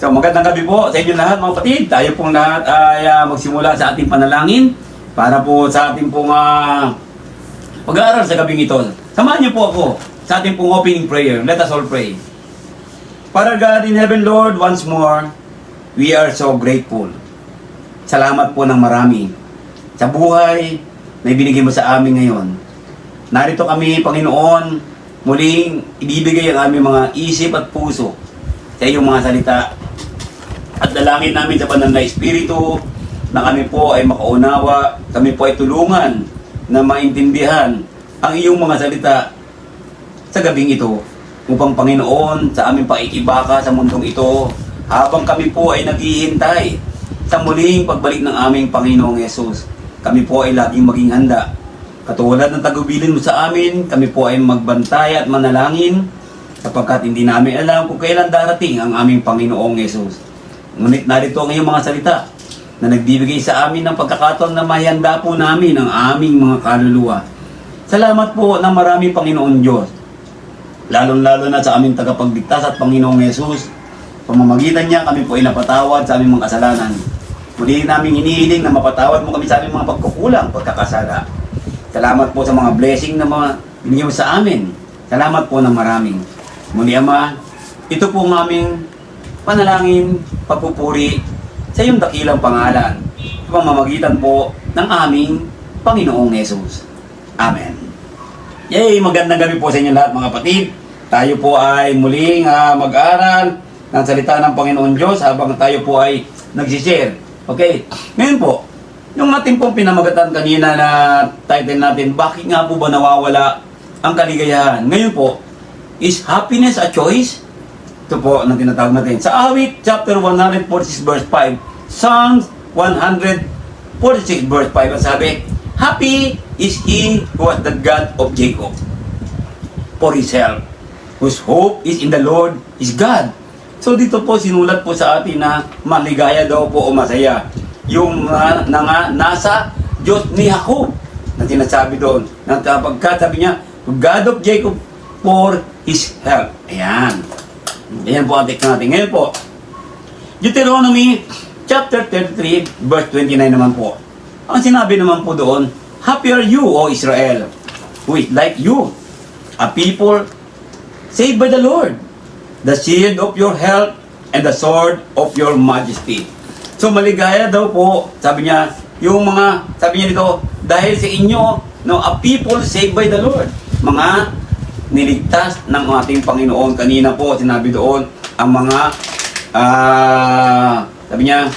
So magandang gabi po sa inyo lahat mga kapatid. Tayo pong lahat ay magsimula sa ating panalangin para po sa ating pong pag-aaral sa gabing ito. Samahan niyo po ako sa ating pong opening prayer. Let us all pray. Father God in heaven, Lord, once more, we are so grateful. Salamat po ng marami sa buhay na ibinigay mo sa amin ngayon. Narito kami, Panginoon, muling ibibigay ang aming mga isip at puso sa iyong mga salita. At dalangin namin sa banal na Espiritu na kami po ay makaunawa, kami po ay tulungan na maintindihan ang iyong mga salita sa gabing ito. Upang Panginoon, sa aming paikibaka sa mundong ito, habang kami po ay naghihintay sa muling pagbalik ng aming Panginoong Yesus, kami po ay laging maging handa. Katulad ng tagubilin mo sa amin, kami po ay magbantay at manalangin sapagkat hindi namin alam kung kailan darating ang aming Panginoong Yesus. Ngunit narito ang iyong mga salita na nagbibigay sa amin ng pagkakataon na mahihanda po namin ang aming mga kaluluwa. Salamat po ng marami, Panginoon Diyos. Lalong-lalo na sa aming tagapagligtas at Panginoong Yesus. Pamamagitan niya, kami po ay napatawad sa aming mga kasalanan. Muli namin hinihiling na mapatawad mo kami sa aming mga pagkukulang, pagkakasala. Salamat po sa mga blessing na mga binigay mo sa amin. Salamat po ng maraming. Muli Ama, ito po ang aming panalangin, pagpupuri sa iyong dakilang pangalan. Pamamagitan po ng aming Panginoong Yesus. Amen. Yay! Magandang gabi po sa inyo lahat mga kapatid. Tayo po ay muling mag-aral ng salita ng Panginoon Diyos habang tayo po ay nagsishare. Okay? Ngayon po, yung ating pong pinamagatan kanina na title natin, bakit nga po ba nawawala ang kaligayahan? Ngayon po, is happiness a choice? Ito po ang tinatawag natin. Sa Awit, chapter 146, verse 5, Psalms 146, verse 5, ang sabi, happy is he who has the God of Jacob for his help, whose hope is in the Lord his God. So dito po sinulat po sa atin na maligaya daw po o masaya yung nasa Diyos ni Jacob na sinasabi doon. Na pagkat sabi niya, God of Jacob for his help. Ayan. Ayan po ang text natin. Ngayon po, Deuteronomy chapter 33 verse 29 naman po. Ang sinabi naman po doon, happy are you, O Israel, who is like you, a people saved by the Lord, the shield of your health and the sword of your majesty. So maligaya daw po, sabi niya, yung mga, sabi niya dito, dahil sa inyo, no, a people saved by the Lord. Mga niligtas ng ating Panginoon. Kanina po, sinabi doon, ang mga, sabi niya,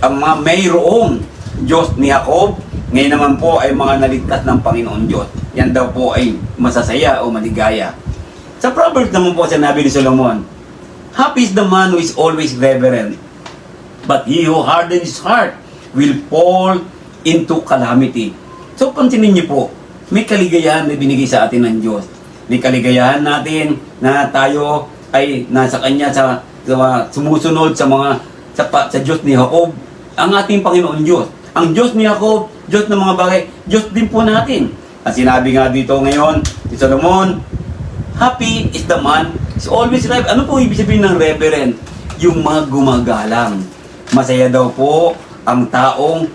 ang mga mayroong Diyos ni Jacob, ngayon naman po ay mga naligtas ng Panginoon Diyos. Yan daw po ay masasaya o maligaya. Sa Proverbs naman po, sinabi ni Solomon, happy is the man who is always reverent, but he who hardens his heart will fall into calamity. So, pansinin niyo po, may kaligayahan na binigay sa atin ng Diyos. May kaligayahan natin na tayo ay nasa Kanya sa sumusunod sa mga sa Diyos ni Jacob, ang ating Panginoon Diyos. Ang Diyos ni Jacob, Diyos ng mga bagay, Diyos din po natin. At sinabi nga dito ngayon, si Solomon, happy is the man, is always right. Ano po ibig sabihin ng reverent? Yung mga gumagalang. Masaya daw po ang taong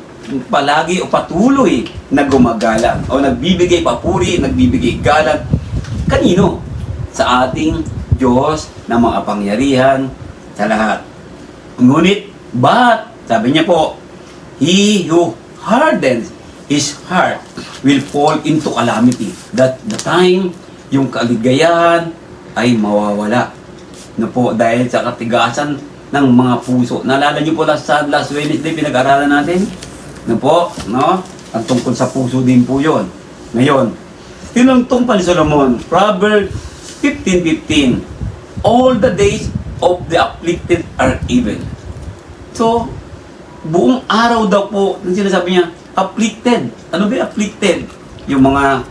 palagi o patuloy na gumagalang o nagbibigay papuri, nagbibigay galang. Kanino? Sa ating Diyos na mga pangyarihan sa lahat. Ngunit, but, sabi niya po, he who hardens his heart will fall into calamity. That the time, yung kaligayahan ay mawawala. No po, dahil sa katigasan ng mga puso. Naalala niyo po sa last Wednesday pinag-aralan natin? No po, no? Ang tungkol sa puso din po yun. Ngayon, tinungtong pa ni Solomon, Proverbs 15:15, all the days of the afflicted are evil. So, buong araw daw po, yung sinasabi niya, afflicted. Ano ba afflicted? Yung mga,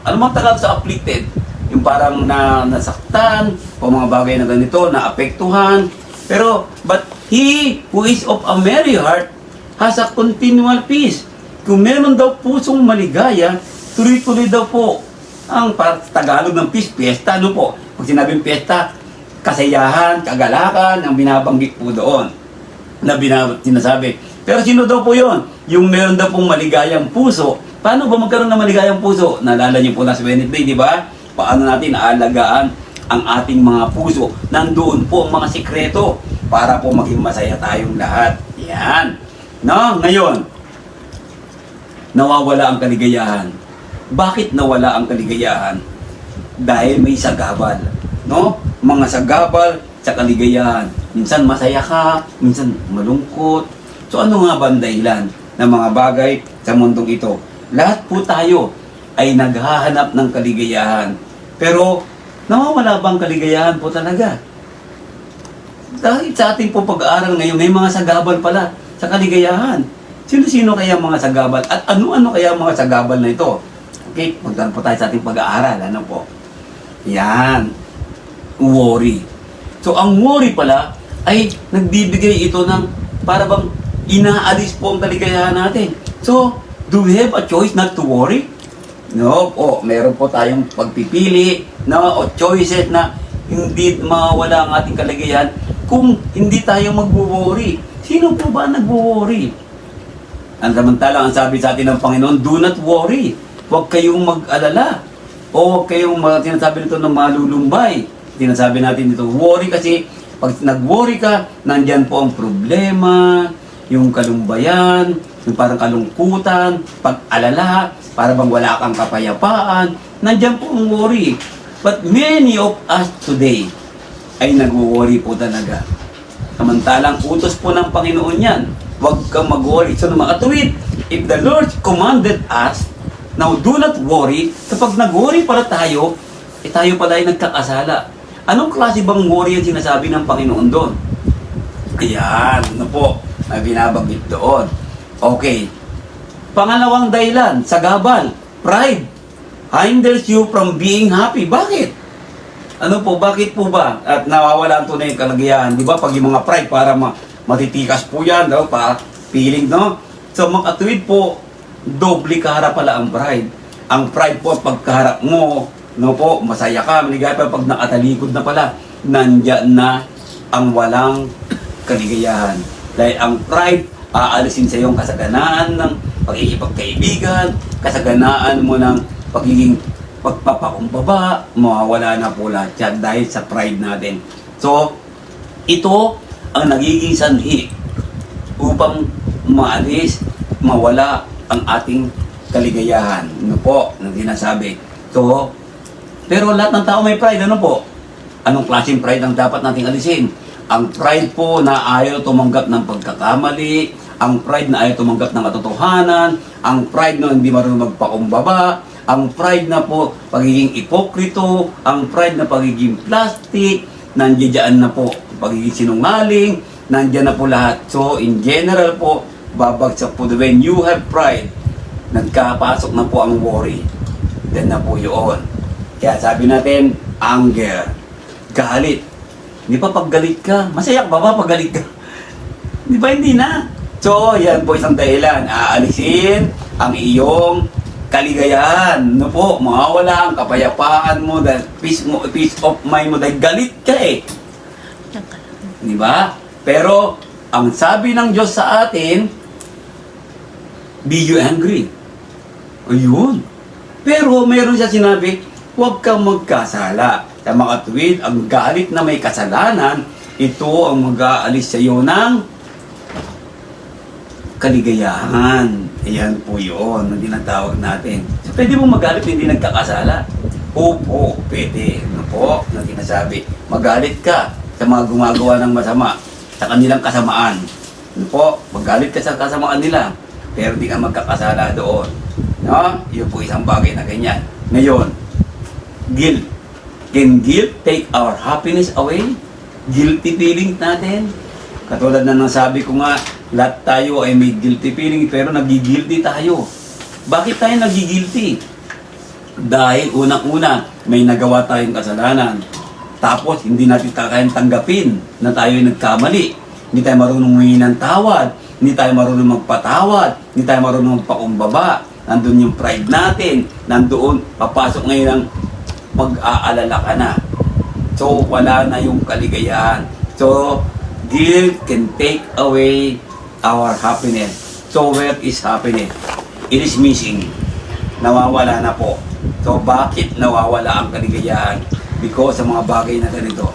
ano mga tagal sa afflicted? Yung parang nasaktan, o mga bagay na ganito, naapektuhan. Pero, but he who is of a merry heart has a continual peace. Kung meron daw pusong maligaya, tuloy-tuloy daw po ang Tagalog ng peace, fiesta, ano po? Pag sinabing fiesta, kasayahan, kagalakan, ang binabanggit po doon na sinasabi. Pero sino daw po yun? Yung meron daw pong maligayang puso. Paano ba magkaroon ng maligayang puso? Naalala niyo po last Wednesday, di ba? Paano natin aalagaan ang ating mga puso? Nandoon po ang mga sikreto para po maging masaya tayong lahat. Yan. No? Ngayon, nawawala ang kaligayahan. Bakit nawala ang kaligayahan? Dahil may sagabal. No? Mga sagabal sa kaligayahan. Minsan masaya ka, minsan malungkot. So ano nga ba ang dahilan ng mga bagay sa mundong ito? Lahat po tayo ay naghahanap ng kaligayahan. Pero nawawala ba ang kaligayahan po talaga? Dahil sa ating po pag-aaral ngayon, may mga sagabal pala sa kaligayahan. Sino-sino kaya mga sagabal? At ano-ano kaya mga sagabal na ito? Okay, magdaan po tayo sa ating pag-aaral. Ano po? Yan. Worry. So, ang worry pala ay nagbibigay ito ng para bang inaalis po ang kaligayahan natin. So, do we have a choice not to worry? No po. Meron po tayong pagpipili o choices na hindi mawala ang ating kaligayahan kung hindi tayo mag-worry. Sino po ba nag-worry? Ang samantala, ang sabi sa atin ng Panginoon, do not worry. Huwag kayong mag-alala. O huwag kayong sinasabi nito ng malulumbay. Sinasabi natin dito, worry kasi pag nag-worry ka, nandyan po ang problema, yung kalumbayan, yung parang kalungkutan, pag-alala, para bang wala kang kapayapaan, nandyan po ang worry. But many of us today ay nag-worry po talaga. Samantalang utos po ng Panginoon yan. Huwag kang mag-worry. So, mga katuwid, if the Lord commanded us, now do not worry, kapag nag-worry pala tayo, tayo pala ay nagkakasala. Anong klase bang worry ang sinasabi ng Panginoon doon? Ayan, ano po, may binabanggit doon. Okay. Pangalawang dahilan, sagabal, pride, hinders you from being happy. Bakit? Ano po, bakit po ba? At nawawala ang tunay yung kaligayahan. Di ba? Pag yung mga pride, para matitikas po yan, no? Feeling, no? So, mga katuwid po, doble kaharap pala ang pride. Ang pride po, pagkaharap mo, no po, masaya ka, maligaya pa, pag nakatalikod na pala, nandyan na ang walang kaligayahan. Dahil ang pride, aalisin sa iyong kasaganaan ng pagkikipagkaibigan, kasaganaan mo ng pagiging pagpapakumbaba, mawawala na po lahat yan dahil sa pride natin. So, ito ang nagiging sanhi upang maalis, mawala ang ating kaligayahan. Ano po, nang sinasabi. So, pero lahat ng tao may pride, ano po? Anong klaseng pride ang dapat nating alisin? Ang pride po na ayaw tumanggap ng pagkakamali, ang pride na ayaw tumanggap ng katotohanan, ang pride na hindi marunong magpakumbaba, ang pride na po pagiging ipokrito, ang pride na pagiging plastic, nandiyan na po pagiging sinungaling, nandiyan na po lahat. So, in general po, babagsak po when you have pride, nagkapasok na po ang worry. Then na po yun. Kaya sabi natin, anger, galit. Di ba pag galit ka? Masaya ka ba pag galit ka? Di ba hindi na? So, yan po isang dahilan. Aalisin ang iyong kaligayahan. No po, mawawala ang kapayapaan mo, dahil peace of mind mo, dahil galit ka eh. Di ba? Pero, ang sabi ng Diyos sa atin, be you angry. Ayun. Pero, meron siya sinabi, huwag kang magkasala. Sa mga tuwid, ang galit na may kasalanan, ito ang mag-aalis sa iyo ng kaligayahan. Ayan po yun, ang tinatawag natin. So, pwede mo magalit hindi nagkakasala? Opo, pwede. Ano po, ang sinasabi. Magalit ka sa mga gumagawa ng masama sa kanilang kasamaan. Ano po, magalit ka sa kasamaan nila, pero di ka magkakasala doon. No? Yun po isang bagay na ganyan. Ngayon, guilt. Can guilt take our happiness away? Guilty feeling natin? Katulad na nasabi ko nga, lahat tayo ay may guilty feeling, pero nagigilty tayo. Bakit tayo nagigilty? Dahil unang-una, may nagawa tayong kasalanan. Tapos, hindi natin kayang tanggapin na tayo ay nagkamali. Hindi tayo marunong humingi ng tawad. Hindi tayo marunong magpatawad. Hindi tayo marunong magpakumbaba. Nandun yung pride natin. Nandoon, papasok ngayon ang pag-aalala ka na. So, wala na yung kaligayahan. So, guilt can take away our happiness. So, where is happiness? It is missing. Nawawala na po. So, bakit nawawala ang kaligayahan? Because sa mga bagay na ganito.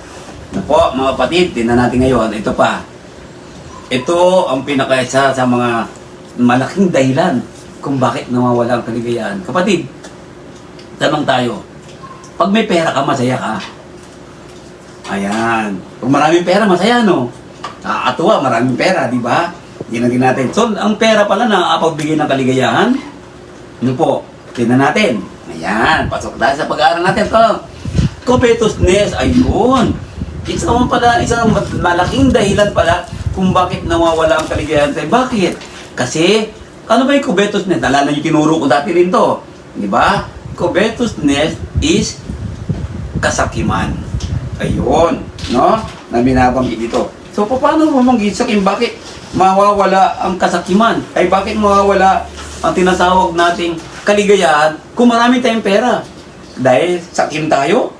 Na po, mga kapatid, tingnan natin ngayon. Ito pa. Ito ang pinakaisa sa mga malaking dahilan kung bakit nawawala ang kaligayahan. Kapatid, tanong tayo. Pag may pera ka, masaya ka? Ayan. Kung maraming pera, masaya, no? Nakakatuwa, maraming pera, di ba? Ginagin natin. So, ang pera pala nakakapagbigay ng kaligayahan. Ano po? Tingnan natin. Ayan. Pasok tayo sa pag-aaral natin. Ito. Covetousness. Ayun. Isang malaking dahilan pala kung bakit nawawala ang kaligayahan tayo. Bakit? Kasi, ano ba yung covetousness? Nalala niyo, tinuro ko dati rin to. Di ba? Covetousness is kasakiman. Ayun. No? Na binabanggit dito. So, paano mabanggit sakim? Bakit mawawala ang kasakiman? Ay, bakit mawawala ang tinatawag nating kaligayahan kung marami tayong pera? Dahil sakim tayo?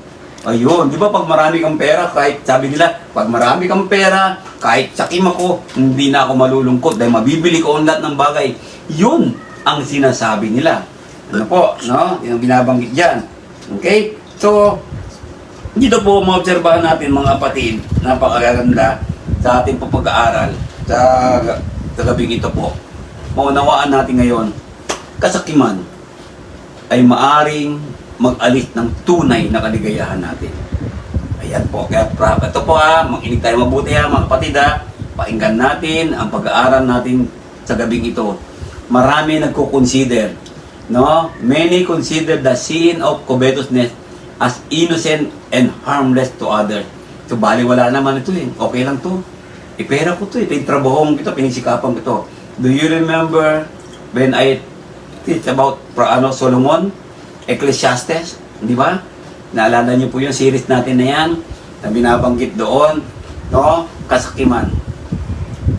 Ayun, di ba pag marami kang pera, kahit sabi nila, pag marami kang pera, kahit sakim ako, hindi na ako malulungkot dahil mabibili ko ang lahat ng bagay. Yun ang sinasabi nila. Ano po, no? Yung binabanggit dyan. Okay? So, dito po maobserbahan natin mga kapatid, napakaganda sa ating pag-aaral sa gabing ito po. Maunawaan natin ngayon, kasakiman ay maaring mag-alis ng tunay na kaligayahan natin. Ayan po, kaya ito po makinig tayo mabuti mga kapatid pakinggan natin ang pag-aaral natin sa gabing ito. Marami nagko-consider, no? Many consider the sin of covetousness as innocent and harmless to others. So, baliwala naman ito eh. Okay lang to. Ipera ko to eh. Trabaho ko ito, pinisikapan ko ito. Do you remember when I teach about Solomon? Ecclesiastes? Di ba? Naalala niyo po yung series natin na yan na binabanggit doon. No? Kasakiman.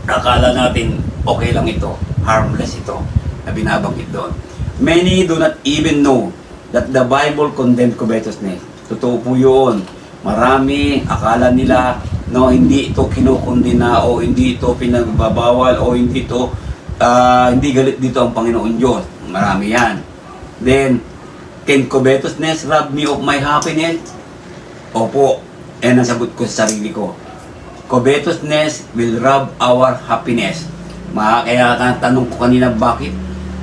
Akala natin okay lang ito. Harmless ito na binabanggit doon. Many do not even know that the Bible condemned covetousness. Totoo po yun. Marami, akala nila, no, hindi ito kinukundina o hindi ito pinagbabawal o hindi ito, hindi galit dito ang Panginoon Diyos. Marami yan. Then, can covetousness rob me of my happiness? Opo. Yan ang sagot ko sa sarili ko. Covetousness will rob our happiness. Kaya tanong ko kanina, bakit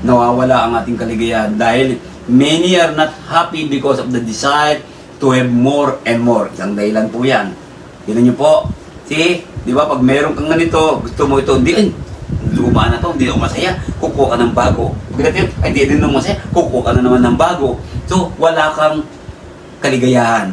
nawawala ang ating kaligayahan? Dahil many are not happy because of the desire to have more and more. Isang dahilan po yan. Tignan niyo po. See? Di ba pag meron kang ganito, gusto mo ito, hindi, luma na to, hindi ako masaya, kukuha ka ng bago. Pagdating, ay hindi din nung masaya, kukuha ka na naman ng bago. So, wala kang kaligayahan.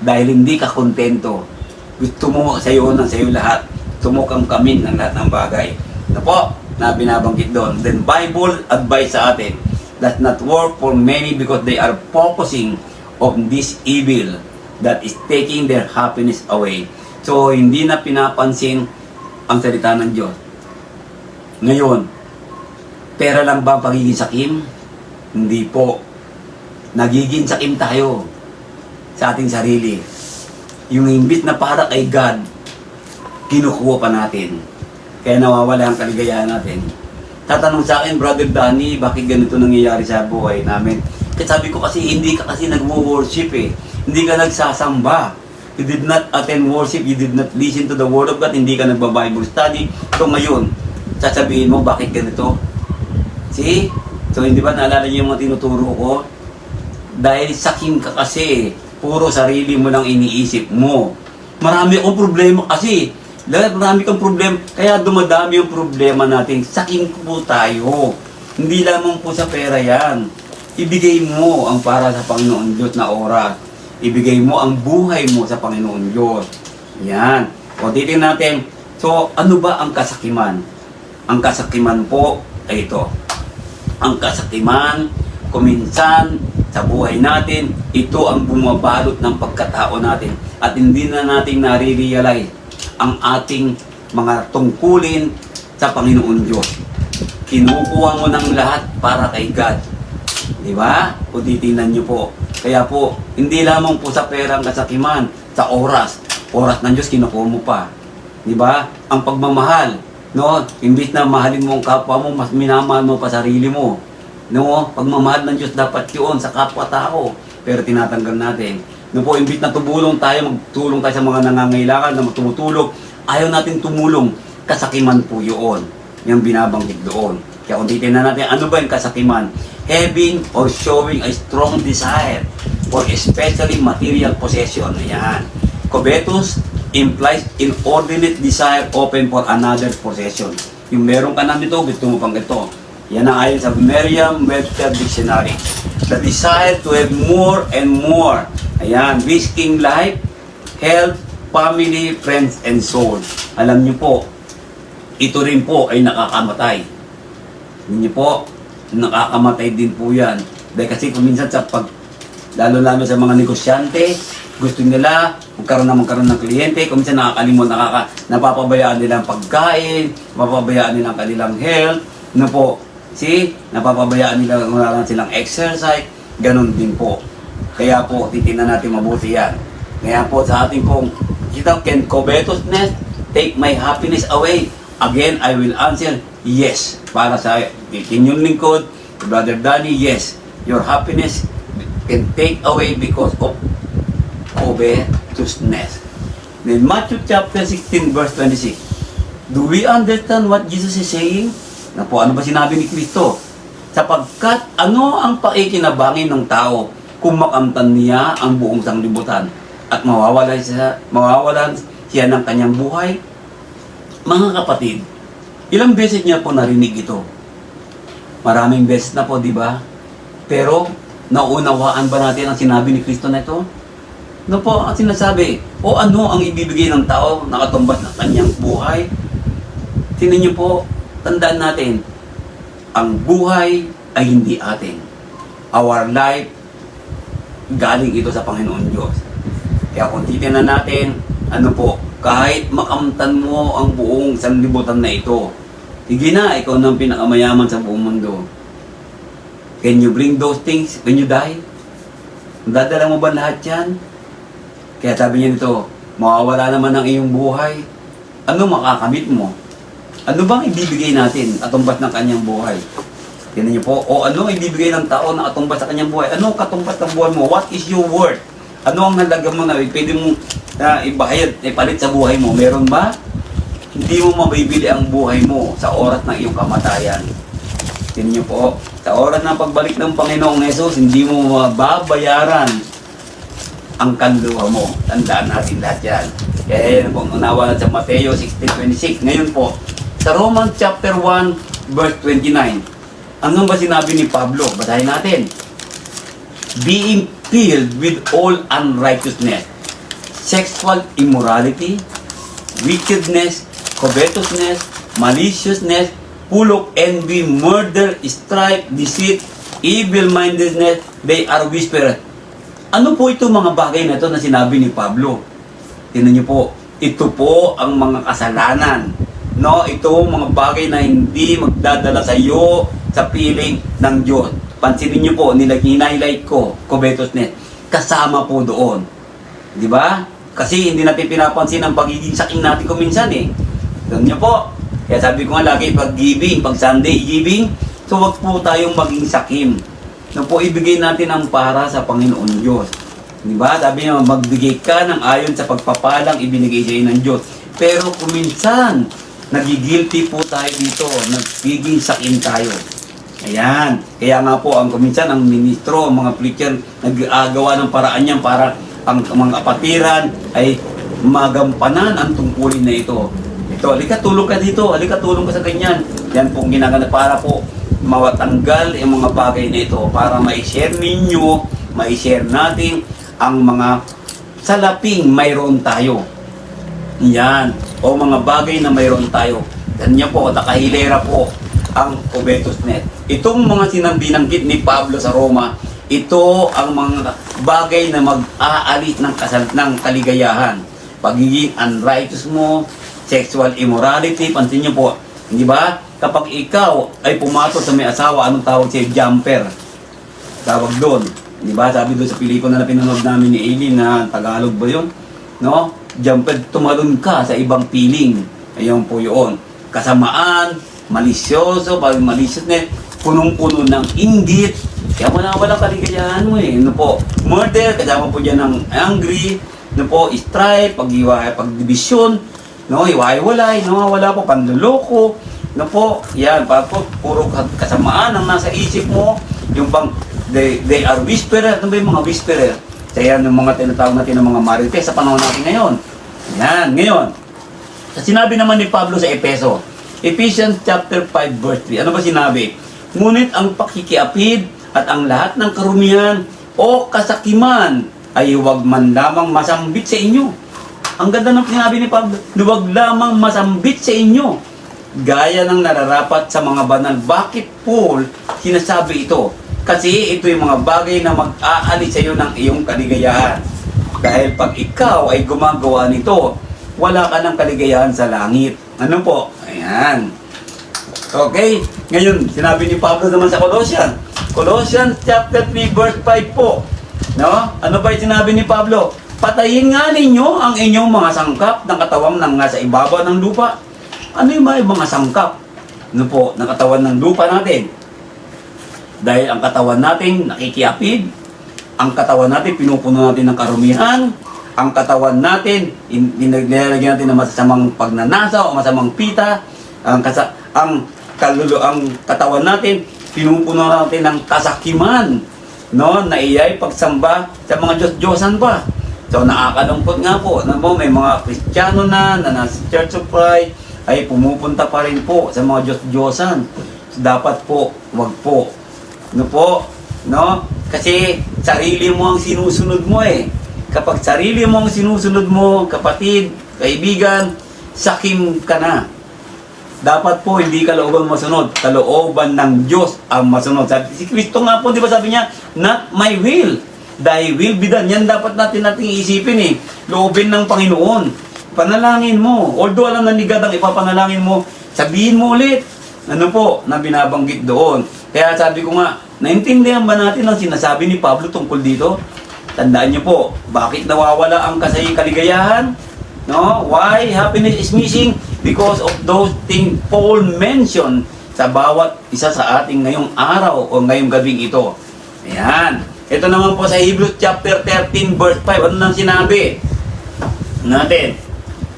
Dahil hindi ka kontento. Gusto mo sa'yo ng sa'yo lahat. Gusto mo kang kamin ng lahat ng bagay. Ano po? Na binabanggit doon. Then, Bible advice sa atin that not work for many because they are focusing on this evil that is taking their happiness away. So, hindi na pinapansin ang salita ng Diyos. Ngayon, pera lang ba ang pagiging sakim? Hindi po. Nagiging sakim tayo sa ating sarili. Yung imbit na para kay God, kinukuha pa natin. Kaya nawawala ang kaligayahan natin. Tatanong sa akin, Brother Danny, bakit ganito nangyayari sa buhay namin? Kasi sabi ko kasi, hindi ka kasi nag-worship eh. Hindi ka nagsasamba. You did not attend worship, you did not listen to the Word of God, hindi ka nagba-Bible study. So ngayon, sasabihin mo, bakit ganito? See? So hindi ba naalala niyo yung mga tinuturo ko? Dahil sakim ka kasi, puro sarili mo lang iniisip mo. Marami akong problema kasi. Dahil marami kang problema, kaya dumadami yung problema natin. Sakim po tayo. Hindi lamang po sa pera yan. Ibigay mo ang para sa Panginoon Diyos na oras. Ibigay mo ang buhay mo sa Panginoon Diyos. Yan. O titingnan natin. So, ano ba ang kasakiman? Ang kasakiman po ay ito. Ang kasakiman, kuminsan sa buhay natin, ito ang bumabalot ng pagkatao natin. At hindi na natin nare-realize ang ating mga tungkulin sa Panginoon Diyos. Kinukuha mo ng lahat para kay God. Di ba? Kung titingnan nyo po. Kaya po, hindi lamang po sa pera ang kasakiman. sa oras. Oras ng Diyos, kinukuha mo pa. Di ba? Ang pagmamahal, no? Imbis na mahalin mo ang kapwa mo, mas minamahal mo pa sarili mo. No? Pagmamahal ng Diyos dapat yun sa kapwa-tao. Pero tinatanggal natin. No po, imbis na tumulong tayo, magtulong tayo sa mga nangangailangan na tumutulog, ayaw natin tumulong. Kasakiman po yun. Yung binabanggit doon. Kaya kung titignan natin, ano ba yung kasakiman? Having or showing a strong desire for especially material possession. Ayan. Covetous implies inordinate desire open for another possession. Yung meron ka na dito, gusto mo pang ito. Yan ang ayon sa Merriam-Webster Dictionary. The desire to have more and more. Ayan, risking life, health, family, friends, and soul. Alam niyo po, ito rin po ay nakakamatay. Alam niyo po, nakakamatay din po yan. Dahil kasi kung minsan sa lalo-lalo sa mga negosyante, gusto nila magkaroon ng kliyente, kung minsan napapabayaan nila ang pagkain, napapabayaan nila ang kanilang health, napapabayaan nila wala silang exercise, ganun din po. Kaya po, titingnan natin mabuti yan. Kaya po sa ating pong, can covetousness take my happiness away? Again, I will answer, yes. Para sa inyong lingkod, Brother Danny, yes. Your happiness can take away because of covetousness. In Matthew chapter 16 verse 26, do we understand what Jesus is saying? Na po, ano ba sinabi ni Kristo? Sapagkat ano ang paikinabangi ng tao kung makamtan niya ang buong sanglibutan at mawawalan siya ng kanyang buhay? Mga kapatid, ilang beses niya po narinig ito? Maraming beses na po, di ba? Pero, naunawaan ba natin ang sinabi ni Kristo na ito? Ano po ang sinasabi? O ano ang ibibigay ng tao na katumbas ng kanyang buhay? Tingnan niyo po, tandaan natin, ang buhay ay hindi atin. Our life, galing ito sa Panginoon Diyos. Kaya kung titignan natin, kahit makamtan mo ang buong sanlibutan na ito, sige na, ikaw na ang pinakamayaman sa buong mundo. Can you bring those things when you die? Dadala mo ba lahat yan? Kaya sabi niya dito, mawawala naman ang iyong buhay. Ano makakamit mo? Ano bang ibibigay natin atumbas ng kanyang buhay? Tingnan niyo po, o ano ibibigay ng tao na atumbas sa kanyang buhay? Ano katumbas ng buhay mo? What is your worth? Ano ang halaga mo na pwede mong ibahayad, ipalit sa buhay mo? Meron ba? Hindi mo mabibili ang buhay mo sa oras ng iyong kamatayan. Tingnan niyo po, sa oras ng pagbalik ng Panginoong Hesus, hindi mo mababayaran ang kanluha mo. Tandaan natin lahat yan. Kaya yan pong unawa sa Mateo 16:26. Ngayon po, sa Romans chapter 1, verse 29. Ano ba sinabi ni Pablo? Basahin natin. Being filled with all unrighteousness, sexual immorality, wickedness, covetousness, maliciousness, full of envy, murder, strife, deceit, evil-mindedness, they are whisperers. Ano po ito mga bagay na ito na sinabi ni Pablo? Tingnan niyo po, ito po ang mga kasalanan. No, ito mga bagay na hindi magdadala sa iyo sa piling ng Diyos. Pansinin niyo po, hinay-highlight ko, covetousness. Kasama po doon. Di ba? Kasi hindi natin pinapansin ang pagiging saking natin kung minsan eh. Tignan niyo po. Kaya sabi ko nga lagi, pag-giving, pag Sunday giving, so wag po tayong maging sakim. No po, ibigay natin ang para sa Panginoon Diyos. Di ba? Sabi niya, magbigay ka ng ayon sa pagpapalang ibinigay sa iyo ng Diyos. Pero kung minsan, nagigilty po tayo dito, nagiging sakim tayo. Ayan. Kaya nga po, kuminsan ang ministro, ang mga preacher, nag-agawa ng paraan niyan para ang mga kapatiran ay magampanan ang tungkulin na ito. Ito, halika tulong ka dito, halika tulong ka sa ganyan. Yan pong ginagana para po mawatanggal yung mga bagay na ito para ma-share ninyo, ma-share natin ang mga salaping mayroon tayo. Yan. O mga bagay na mayroon tayo. Ganyan po, nakahilera po ang covetousness. Itong mga sinabinanggit ni Pablo sa Roma, ito ang mga bagay na mag-aalis ng kaligayahan. Pagiging unrighteous mo, sexual immorality, pansin niyo po, di ba? Kapag ikaw ay pumasok sa may asawa, anong tawag siya? Jumper. Tawag doon. Di ba? Sabi doon sa pelikula na pinanood namin ni Aileen na Tagalog ba yun? no? Diyan pa tumalon ka sa ibang piling. Ayun po yun. Kasamaan, malisyoso, maliciousness, punong-puno ng inggit. Kaya wala kaligayahan mo eh. Ano po? Murder, kasama po dyan ng angry, ano po, strife, pagdivision, no? Iwahiwalay, no? Wala po, panluloko, no po? Yan, puro kasamaan ang nasa isip mo. Yung bang, they are whisperer. Ano ba yung mga whisperer? Kaya yung mga tinatawag natin ng mga marites sa panahon natin ngayon. Yan, ngayon. Sa sinabi naman ni Pablo sa Efeso, Ephesians chapter 5 verse 3, ano ba sinabi? Ngunit ang pakikiapid at ang lahat ng karumihan o kasakiman ay huwag man lamang masambit sa inyo. Ang ganda ng sinabi ni Pablo, huwag lamang masambit sa inyo. Gaya ng nararapat sa mga banal. Bakit Paul sinasabi ito? Kasi ito yung mga bagay na mag-aalis sa iyo ng iyong kaligayahan. Dahil pag ikaw ay gumagawa nito, wala ka ng kaligayahan sa langit. Ano po? Ayan. Okay? Ngayon, sinabi ni Pablo naman sa Colossians. Colossians chapter 3 verse 5 po. No? Ano ba yung sinabi ni Pablo? Patayin nga ninyo ang inyong mga sangkap ng katawang nang nasa ibabaw ng lupa. Ano yung mga sangkap? Ano po? Ng katawan ng lupa natin. Dahil ang katawan natin nakikiapid, ang katawan natin pinupuno natin ng karumihan, ang katawan natin nilalagyan natin ng masasamang pagnanasa o masamang pita, ang katawan natin pinupuno natin ng kasakiman, no, na iyay pagsamba sa mga Diyos-Diyosan pa. So nakakalungkot nga po na po may mga Kristiyano na nasa Church of Christ ay pumupunta pa rin po sa mga Diyos-Diyosan. So, dapat po, wag po. No po, no? Kasi sarili mo ang sinusunod mo eh. Kapag sarili mo ang sinusunod mo, kapatid, kaibigan, sakim ka na. Dapat po hindi kalooban masunod, kalooban ng Diyos ang masunod. Sabi, si Kristo nga po, di ba sabi niya, not my will, thy will be done. Yan dapat nating isipin eh. Loobin ng Panginoon. Panalangin mo. Although alam na ni God ang ipapanalangin mo, sabihin mo ulit. Ano po, na binabanggit doon. Kaya sabi ko nga, naintindihan ba natin ang sinasabi ni Pablo tungkol dito? Tandaan niyo po, bakit nawawala ang kaligayahan? No? Why happiness is missing? Because of those things Paul mentioned sa bawat isa sa ating ngayong araw o ngayong gabing ito. Ayan. Ito naman po sa Hebrews chapter 13 verse 5. Ano nang sinabi natin?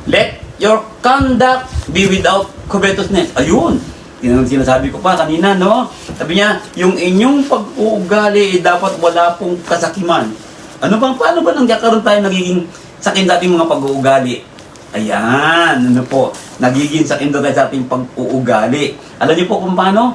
Let your conduct be without covetousness. Ayun. Yan ang sinasabi ko pa kanina, no? Sabi niya, yung inyong pag-uugali dapat wala pong kasakiman. Paano ba nagkakaroon tayo nagiging sakin sa ating mga pag-uugali? Ayan, ano po, nagiging sakin tayo sa ating pag-uugali. Alam niyo po kung paano?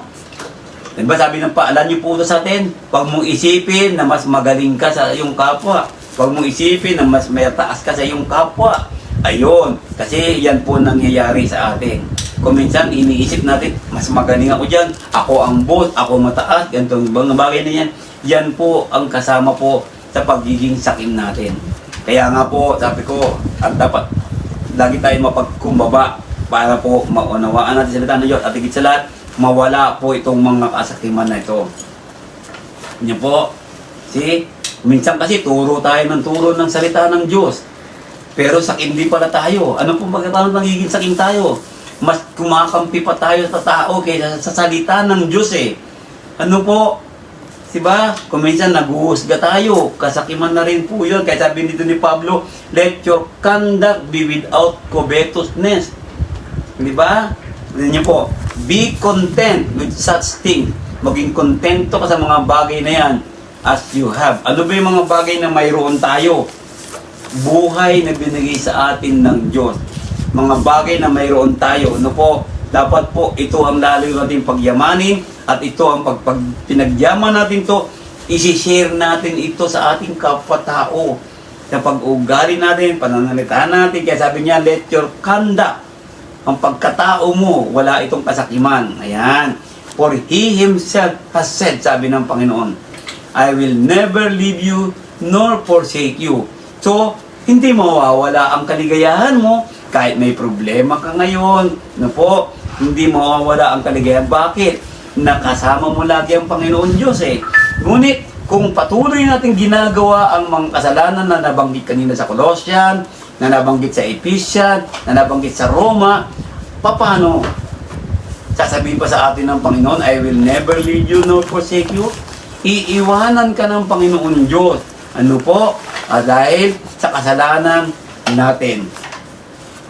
Diba sabi ng paalan niyo po sa atin, huwag mong isipin na mas magaling ka sa iyong kapwa. Huwag mong isipin na mas may taas ka sa iyong kapwa. Ayun, kasi yan po nangyayari sa atin. Kung minsan iniisip natin, mas magaling ako dyan, ako ang boss, ako mataas, ganitong mga bagay na yan. Yan po ang kasama po sa pagiging sakim natin. Kaya nga po, sabi ko, at dapat lagi tayo mapagkumbaba para po maunawaan natin salita ng Diyos at higit sa lahat, mawala po itong mga kasakiman na ito. Yan po, see? Minsan kasi turo tayo ng salita ng Diyos. Pero sakim din pala tayo. Ano po pagkatapos nagiging sakim tayo? Mas kumakampi pa tayo sa tao kaysa sa salita ng Diyos eh. Ano po? Diba? Kung minsan naguhusga tayo, kasakiman na rin po yun. Kaya sabi dito ni Pablo, let your conduct be without covetousness. Diba? Tignan niyo po, be content with such things. Maging kontento ka sa mga bagay na yan as you have. Ano ba yung mga bagay na mayroon tayo? Buhay na binigay sa atin ng Diyos. Mga bagay na mayroon tayo. Ano po? Dapat po ito ang lalo natin pagyamanin at ito ang pag pinagyaman natin to, isi-share natin ito sa ating kapwa-tao. Sa pag-ugali natin, pananalita natin. Kaya sabi niya, let your conduct, ang pagkatao mo, wala itong kasakiman. Ayan. For He Himself has said, sabi ng Panginoon, I will never leave you nor forsake you. So, hindi mawawala ang kaligayahan mo kahit may problema ka ngayon. No po, hindi mawawala ang kaligayahan. Bakit? Nakasama mo lagi ang Panginoon Diyos eh. Ngunit, kung patuloy natin ginagawa ang mga kasalanan na nabanggit kanina sa Colossians, na nabanggit sa Ephesians, na nabanggit sa Roma, paano? Sasabihin pa sa atin ng Panginoon, I will never leave you nor forsake you. Iiwanan ka ng Panginoon Diyos. Ano po? Dahil sa kasalanan natin.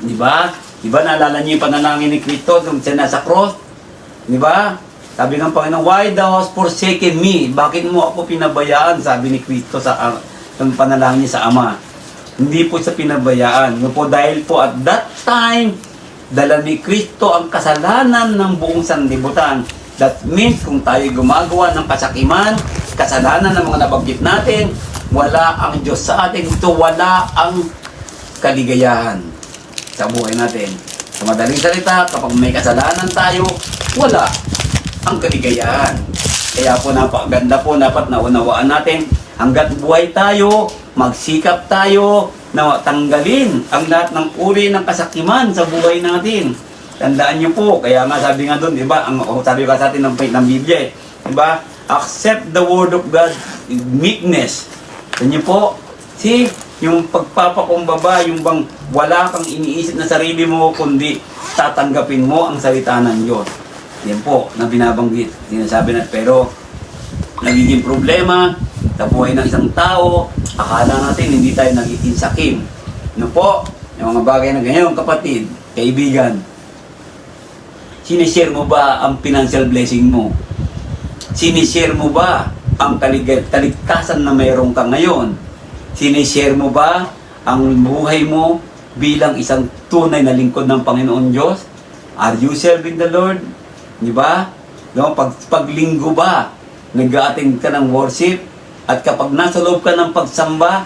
Di ba? Di ba naalala niyo yung panalangin ni Kristo nung siya nasa cross? Di ba? Sabi ng Panginoon, why thou hast forsaken me? Bakit mo ako pinabayaan? Sabi ni Kristo sa panalangin niya sa Ama. Hindi po sa pinabayaan. No po, dahil po at that time, dala ni Kristo ang kasalanan ng buong sanlibutan. That means kung tayo gumagawa ng kasakiman, kasalanan ng mga nabanggit natin, wala ang Diyos sa atin. Ito wala ang kaligayahan sa buhay natin. Sa madaling salita, kapag may kasalanan tayo, wala ang kaligayahan. Kaya po napakaganda po, dapat naunawaan natin, hanggat buhay tayo, magsikap tayo na tanggalin ang lahat ng uri ng kasakiman sa buhay natin. Tandaan niyo po, kaya nga sabi nga doon, di ba, sabi ka sa atin ng Biblia, di ba, accept the word of God, meekness. Yan niyo po, see, yung pagpapakumbaba, yung bang wala kang iniisip na sarili mo, kundi tatanggapin mo ang salita ng Diyos. Yan po, na binabanggit. Sinasabi na, pero nagiging problema sa buhay ng isang tao, akala natin hindi tayo nagiging sakim. Ano po, yung mga bagay na ganyan, kapatid, kaibigan, sinishare mo ba ang financial blessing mo? Sinishare mo ba ang kaligtasan na mayroon ka ngayon? Sinishare mo ba ang buhay mo bilang isang tunay na lingkod ng Panginoon Diyos? Are you serving the Lord? Di ba? No? Paglinggo ba, nag-a-attend ka ng worship? At kapag nasa loob ka ng pagsamba,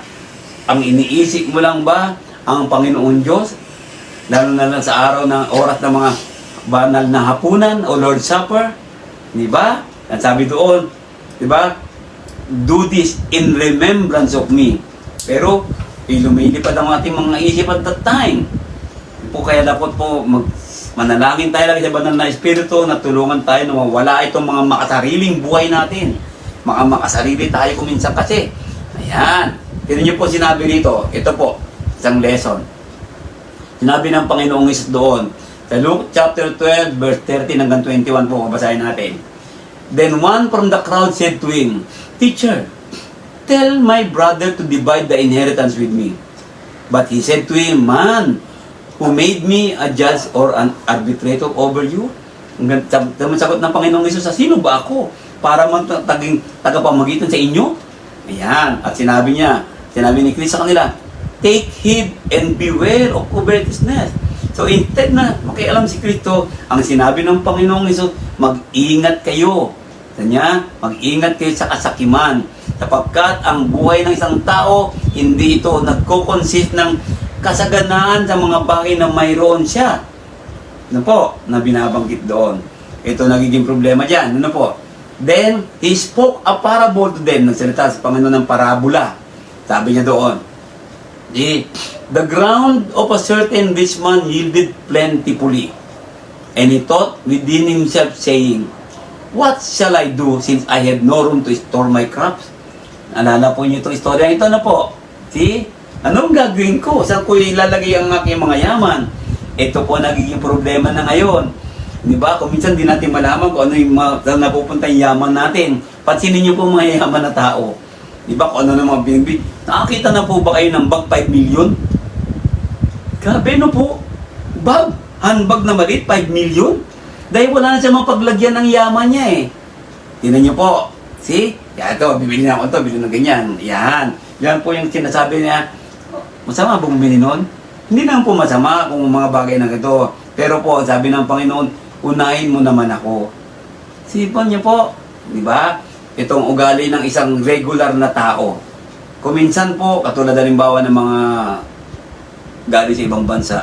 ang iniisip mo lang ba ang Panginoon Diyos? Lalo na lang sa araw ng oras ng mga banal na hapunan o Lord's Supper. Di ba? At sabi doon, di ba? Do this in remembrance of me. Pero, lumilipad ang ating mga isip at that time. Po, kaya dapat po manalangin tayo lagi sa banal na Espiritu na tulungan tayo na mawala itong mga makasariling buhay natin. Makasarili tayo kuminsan kasi. Ayan. Tignan niyo po sinabi dito. Ito po, isang lesson. Sinabi ng Panginoong Hesus doon. Sa Luke chapter 12, verse 13 hanggang 21 po, babasahin natin. Then one from the crowd said to him, Teacher, tell my brother to divide the inheritance with me. But he said to him, Man, who made me a judge or an arbitrator over you? Sagot ng Panginoong Hesus, sino ba ako para magtaging tagapamagitan sa inyo? Ayan, at sinabi ni Kristo sa kanila, take heed and beware of covetousness. So instead na makialam si Kristo, ang sinabi ng Panginoong Hesus, mag-ingat kayo. Kanya, mag-ingat kayo sa kasakiman. Sapagkat ang buhay ng isang tao, hindi ito nagko-consist ng kasaganaan sa mga bagay na mayroon siya. Ano po, na binabanggit doon. Ito nagiging problema dyan. Ano po? Then, he spoke a parable to them. Nagsalita sa Panginoon ng parabola. Sabi niya doon, the ground of a certain rich man yielded plentifully. And he thought within himself, saying, What shall I do since I have no room to store my crops? Alala po niyo itong istorya ito na po. See? Anong gagawin ko? Saan ko ilalagay ang aking mga yaman? Ito po nagiging problema na ngayon. Di ba? Kung minsan di natin malaman kung ano yung saan napupunta yung yaman natin. Pansinin niyo po mga yaman na tao. Di ba? Kung ano na mga binibig. Nakakita na po ba kayo ng bag 5 million? Grabe no po. Bag, handbag na maliit, 5 million? Dahil wala na siya mapaglagyan ng yaman niya eh. Tingnan niyo po. See? Yan ito, bibili na ako ito, bibili na ganyan. Yan. Yan po yung sinasabi niya. Masama bang bumili nun? Hindi naman po masama kung mga bagay na ito. Pero po, sabi ng Panginoon, unahin mo naman ako. Sipan niyo po. Di ba? Itong ugali ng isang regular na tao. Kuminsan po, katulad halimbawa ng mga galing sa ibang bansa,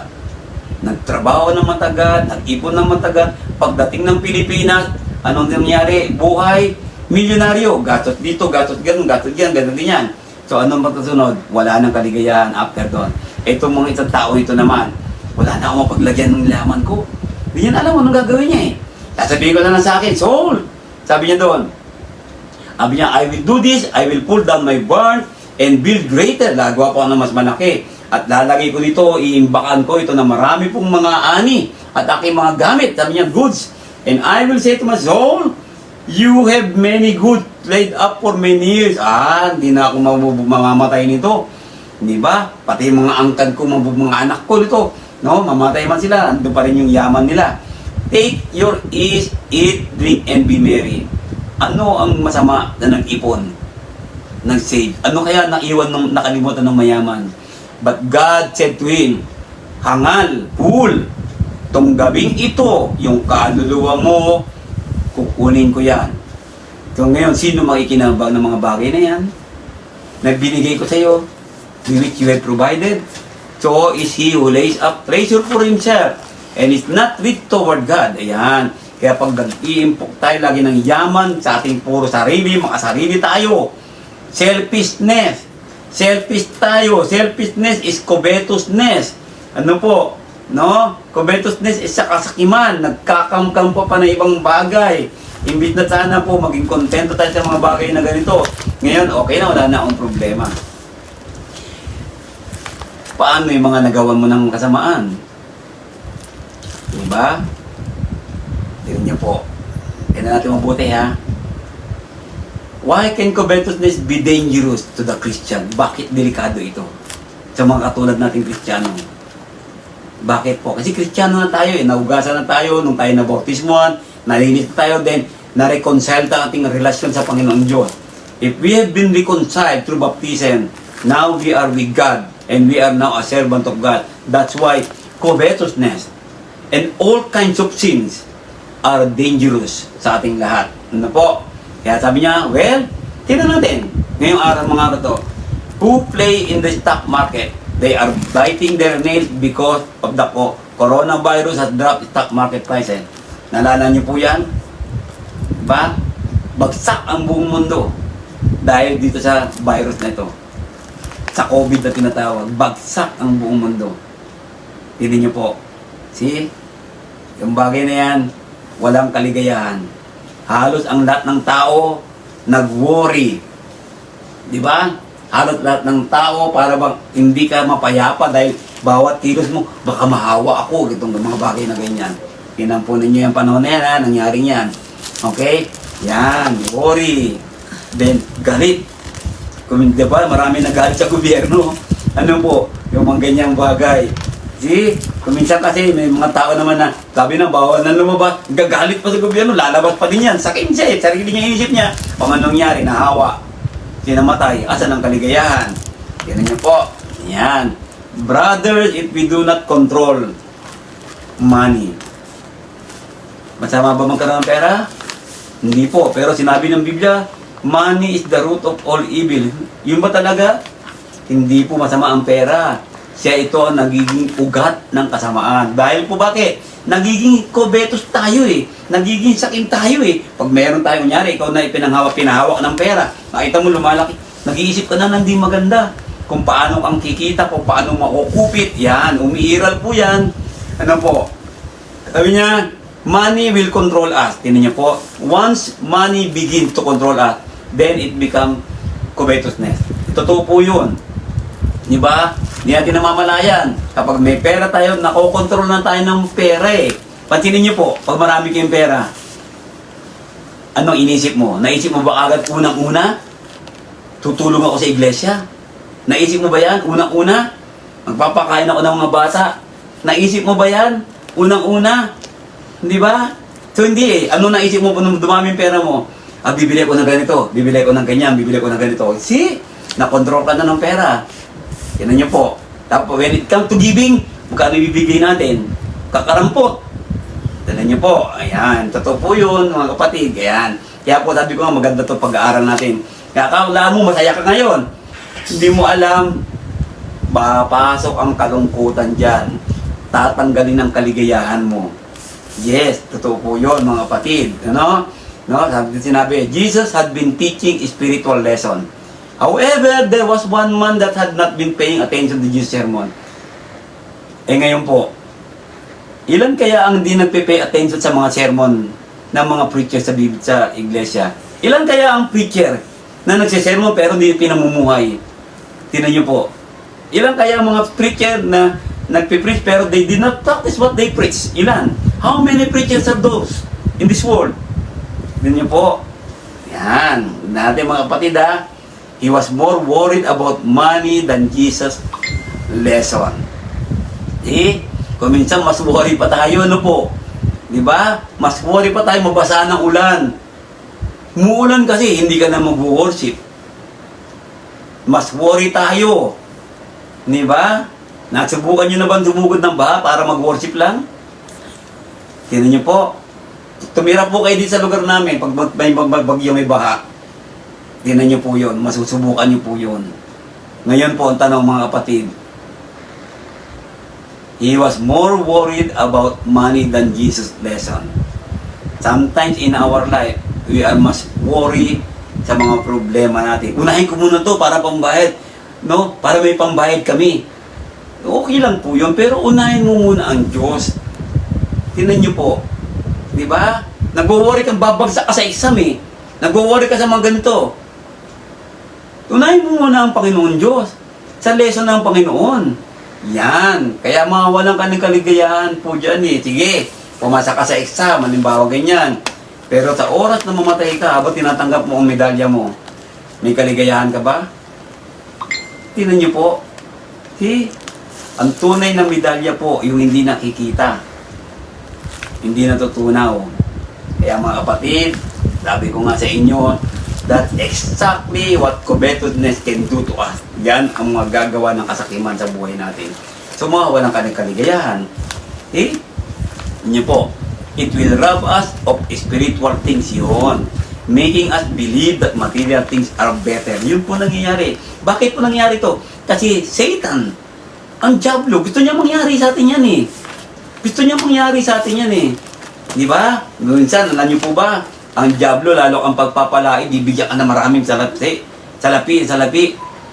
nagtrabaho ng matagal, nag-ipon ng matagal, pagdating ng Pilipinas, anong nangyari? Buhay, milyonaryo, gastos dito, gastos ganun, gastos yan, ganun din yan. So anong matasunod? Wala nang kaligayahan after doon. Itong mga isang tao ito naman, wala na akong mapaglagyan ng laman ko. Hindi niya alam anong gagawin niya eh. Sasabihin ko na lang sa akin, Saul! Sabi niya doon, sabi niya, I will do this, I will pull down my barn and build greater. Lagawa ko ng mas malaki. At lalagay ko dito, iimbakan ko ito na marami pong mga ani at aking mga gamit, sabi niya, goods. And I will say to my soul, you have many goods laid up for many years. Hindi na ako mamamatay nito. Di ba? Pati mga angkan ko, mga anak ko nito, no? Mamatay man sila, ando pa rin yung yaman nila. Take your ease, eat, drink, and be merry. Ano ang masama na nag-ipon? Nag-save? Ano kaya nakalimutan ng mayaman? But God said to him, hangal, fool, tong gabing ito, yung kaluluwa mo, kukunin ko yan. So ngayon, sino makikinabang ng mga bagay na yan? Nagbinigay ko sa iyo, which you have provided. So is he who lays up treasure for himself and is not rich toward God. Ayan. Kaya pag nag-iimpok tayo lagi ng yaman sa ating puro sarili, makasarili tayo. Selfishness. Selfish tayo. Selfishness is covetousness. Ano po? No? Covetousness is sa kasakiman. Nagkakamkam pa ng ibang bagay. Imbit na sana po maging kontento tayo sa mga bagay na ganito. Ngayon, okay na, wala na akong problema. Paano yung mga nagawan mo ng kasamaan? Diba? Tignan niyo po. Tignan natin mabuti ha. Why can covetousness be dangerous to the Christian? Bakit delikado ito sa mga katulad nating Kristiyano? Bakit po? Kasi Kristiyano na tayo naugasan na tayo nung tayo na bautismuhan, nalinis na tayo din, na-reconcile ang ating relasyon sa Panginoon Diyos. If we have been reconciled through baptism, now we are with God and we are now a servant of God. That's why covetousness and all kinds of sins are dangerous sa ating lahat. Ano po? Kaya sabi niya, well, tingnan natin. Ngayong araw mga to, who play in the stock market, they are biting their nails because of the coronavirus has dropped stock market prices. Naalala niyo po yan? Diba? Bagsak ang buong mundo dahil dito sa virus na ito. Sa COVID na tinatawag, bagsak ang buong mundo. Tignan niyo po. See? Yung bagay na yan, walang kaligayahan. Halos ang lahat ng tao nag-worry. Di ba? Halos lahat ng tao para bang hindi ka mapayapa dahil bawat kilos mo, baka mahawa ako. Itong mga bagay na ganyan. Pinampunin nyo yung panahon na yan, ha? Nangyaring yan. Okay? Yan, worry. Then, galit. Kung di ba, marami nagalit sa gobyerno. Ano po? Yung mga ganyang bagay. See? Kuminsan kasi may mga tao naman na sabi na bawal na lumabas, gagalit pa sa gobyerno, lalabas pa din yan. Sakin siya sarili niya isip niya. Kung anong nangyari, nahawa, sinamatay, asan ang kaligayahan? Yan niyo po. Yan. Brothers, if we do not control money, masama ba magkaroon ng pera? Hindi po. Pero sinabi ng Biblia, money is the root of all evil. Yun ba talaga? Hindi po masama ang pera. Siya ito nagiging ugat ng kasamaan. Dahil po bakit? Nagiging covetous tayo Nagiging sakin tayo Pag meron tayo, kunyari, ikaw na pinahawak ng pera, nakita mo lumalaki, nag-iisip ka na ng di maganda. Kung paano ang kikita, kung paano makukupit. Yan, umiiral po yan. Ano po? Sabi niya, money will control us. Tingnan niyo po, once money begins to control us, then it become covetousness. Totoo po yun. Di ba? Hindi natin namamalayan. Kapag may pera tayo, nakokontrol na tayo ng pera Pansinin niyo po, pag marami kayong pera, ano inisip mo? Naisip mo ba agad unang-una? Tutulong ako sa iglesia? Naisip mo ba yan? Unang-una? Magpapakain ako ng mga bata? Naisip mo ba yan? Unang-una? Hindi ba? So hindi Ano naisip mo nung dumami yung pera mo? Bibili ko ng ganito, bibili ko ng ganyan, bibili ko ng ganito. See? Nakontrol ka na ng pera. Yan niyo po. Tapos when it comes to giving, magkano ibibigay natin? Kakarampot. Yan niyo po. Ayan. Totoo po yun, mga kapatid. Ayan. Kaya po sabi ko nga, maganda to pag-aaral natin. Kaya kaulaan mo, masaya ka ngayon. Hindi mo alam, papasok ang kalungkutan dyan. Tatanggalin ang kaligayahan mo. Yes, totoo po yun, mga kapatid. Ano? No? Sinabi, Jesus had been teaching spiritual lesson. However, there was one man that had not been paying attention to Jesus' sermon. Ngayon po, ilan kaya ang di nagpe-pay attention sa mga sermon ng mga preacher sa iglesia? Ilan kaya ang preacher na nagsisermon pero hindi pinamumuhay? Tingnan niyo po. Ilan kaya ang mga preacher na nagpipreach pero they did not practice what they preach? Ilan? How many preachers are those in this world? Din niyo po. Yan. Natin mga kapatid ha. He was more worried about money than Jesus' lesson. Kung minsan mas worry pa tayo, ano po? Di ba? Mas worry pa tayo mabasa ng ulan. Umuulan kasi, hindi ka na mag-worship. Mas worry tayo. Di ba? Nasubukan nyo na ba dumugod ng baha para mag-worship lang? Tingnan nyo po. Tumira po kayo dito sa lugar namin pag may bagyo, may baha. Tingnan nyo po yun. Masusubukan nyo po yun. Ngayon po ang tanong mga kapatid. He was more worried about money than Jesus' lesson. Sometimes in our life, we are much worried sa mga problema natin. Unahin ko muna to para pambayad. No? Para may pambayad kami. Okay lang po yun, pero unahin mo muna ang Diyos. Tingnan nyo po. Di ba? Nag-worry kang babagsak ka sa exam eh. Nag-worry ka sa mga ganito. Unahin mo muna ang Panginoon Diyos. Sa lesson ng Panginoon. Yan. Kaya mawalan ka ng kaligayahan po dyan eh. Sige, pumasa ka sa exam, halimbawa ganyan. Pero sa oras na mamatay ka, habang tinatanggap mo ang medalya mo, may kaligayahan ka ba? Tingnan niyo po. See? Ang tunay na medalya po, yung hindi nakikita. Hindi natutunaw. Kaya mga kapatid, sabi ko nga sa inyo, that's exactly what covetousness can do to us. Yan ang mga gagawa ng kasakiman sa buhay natin. So mawawalan ka ng kaligayahan. See? Inyo po, it will rob us of spiritual things yun. Making us believe that material things are better. Yun po nangyayari. Bakit po nangyayari to? Kasi Satan, ang diablo, gusto niya mangyari sa atin yan eh. Gusto niya mangyari sa atin yan eh. Di ba? Minsan, alam niyo po ba, ang diablo, lalo ang pagpapalait, bibigyan ka na maraming salapi.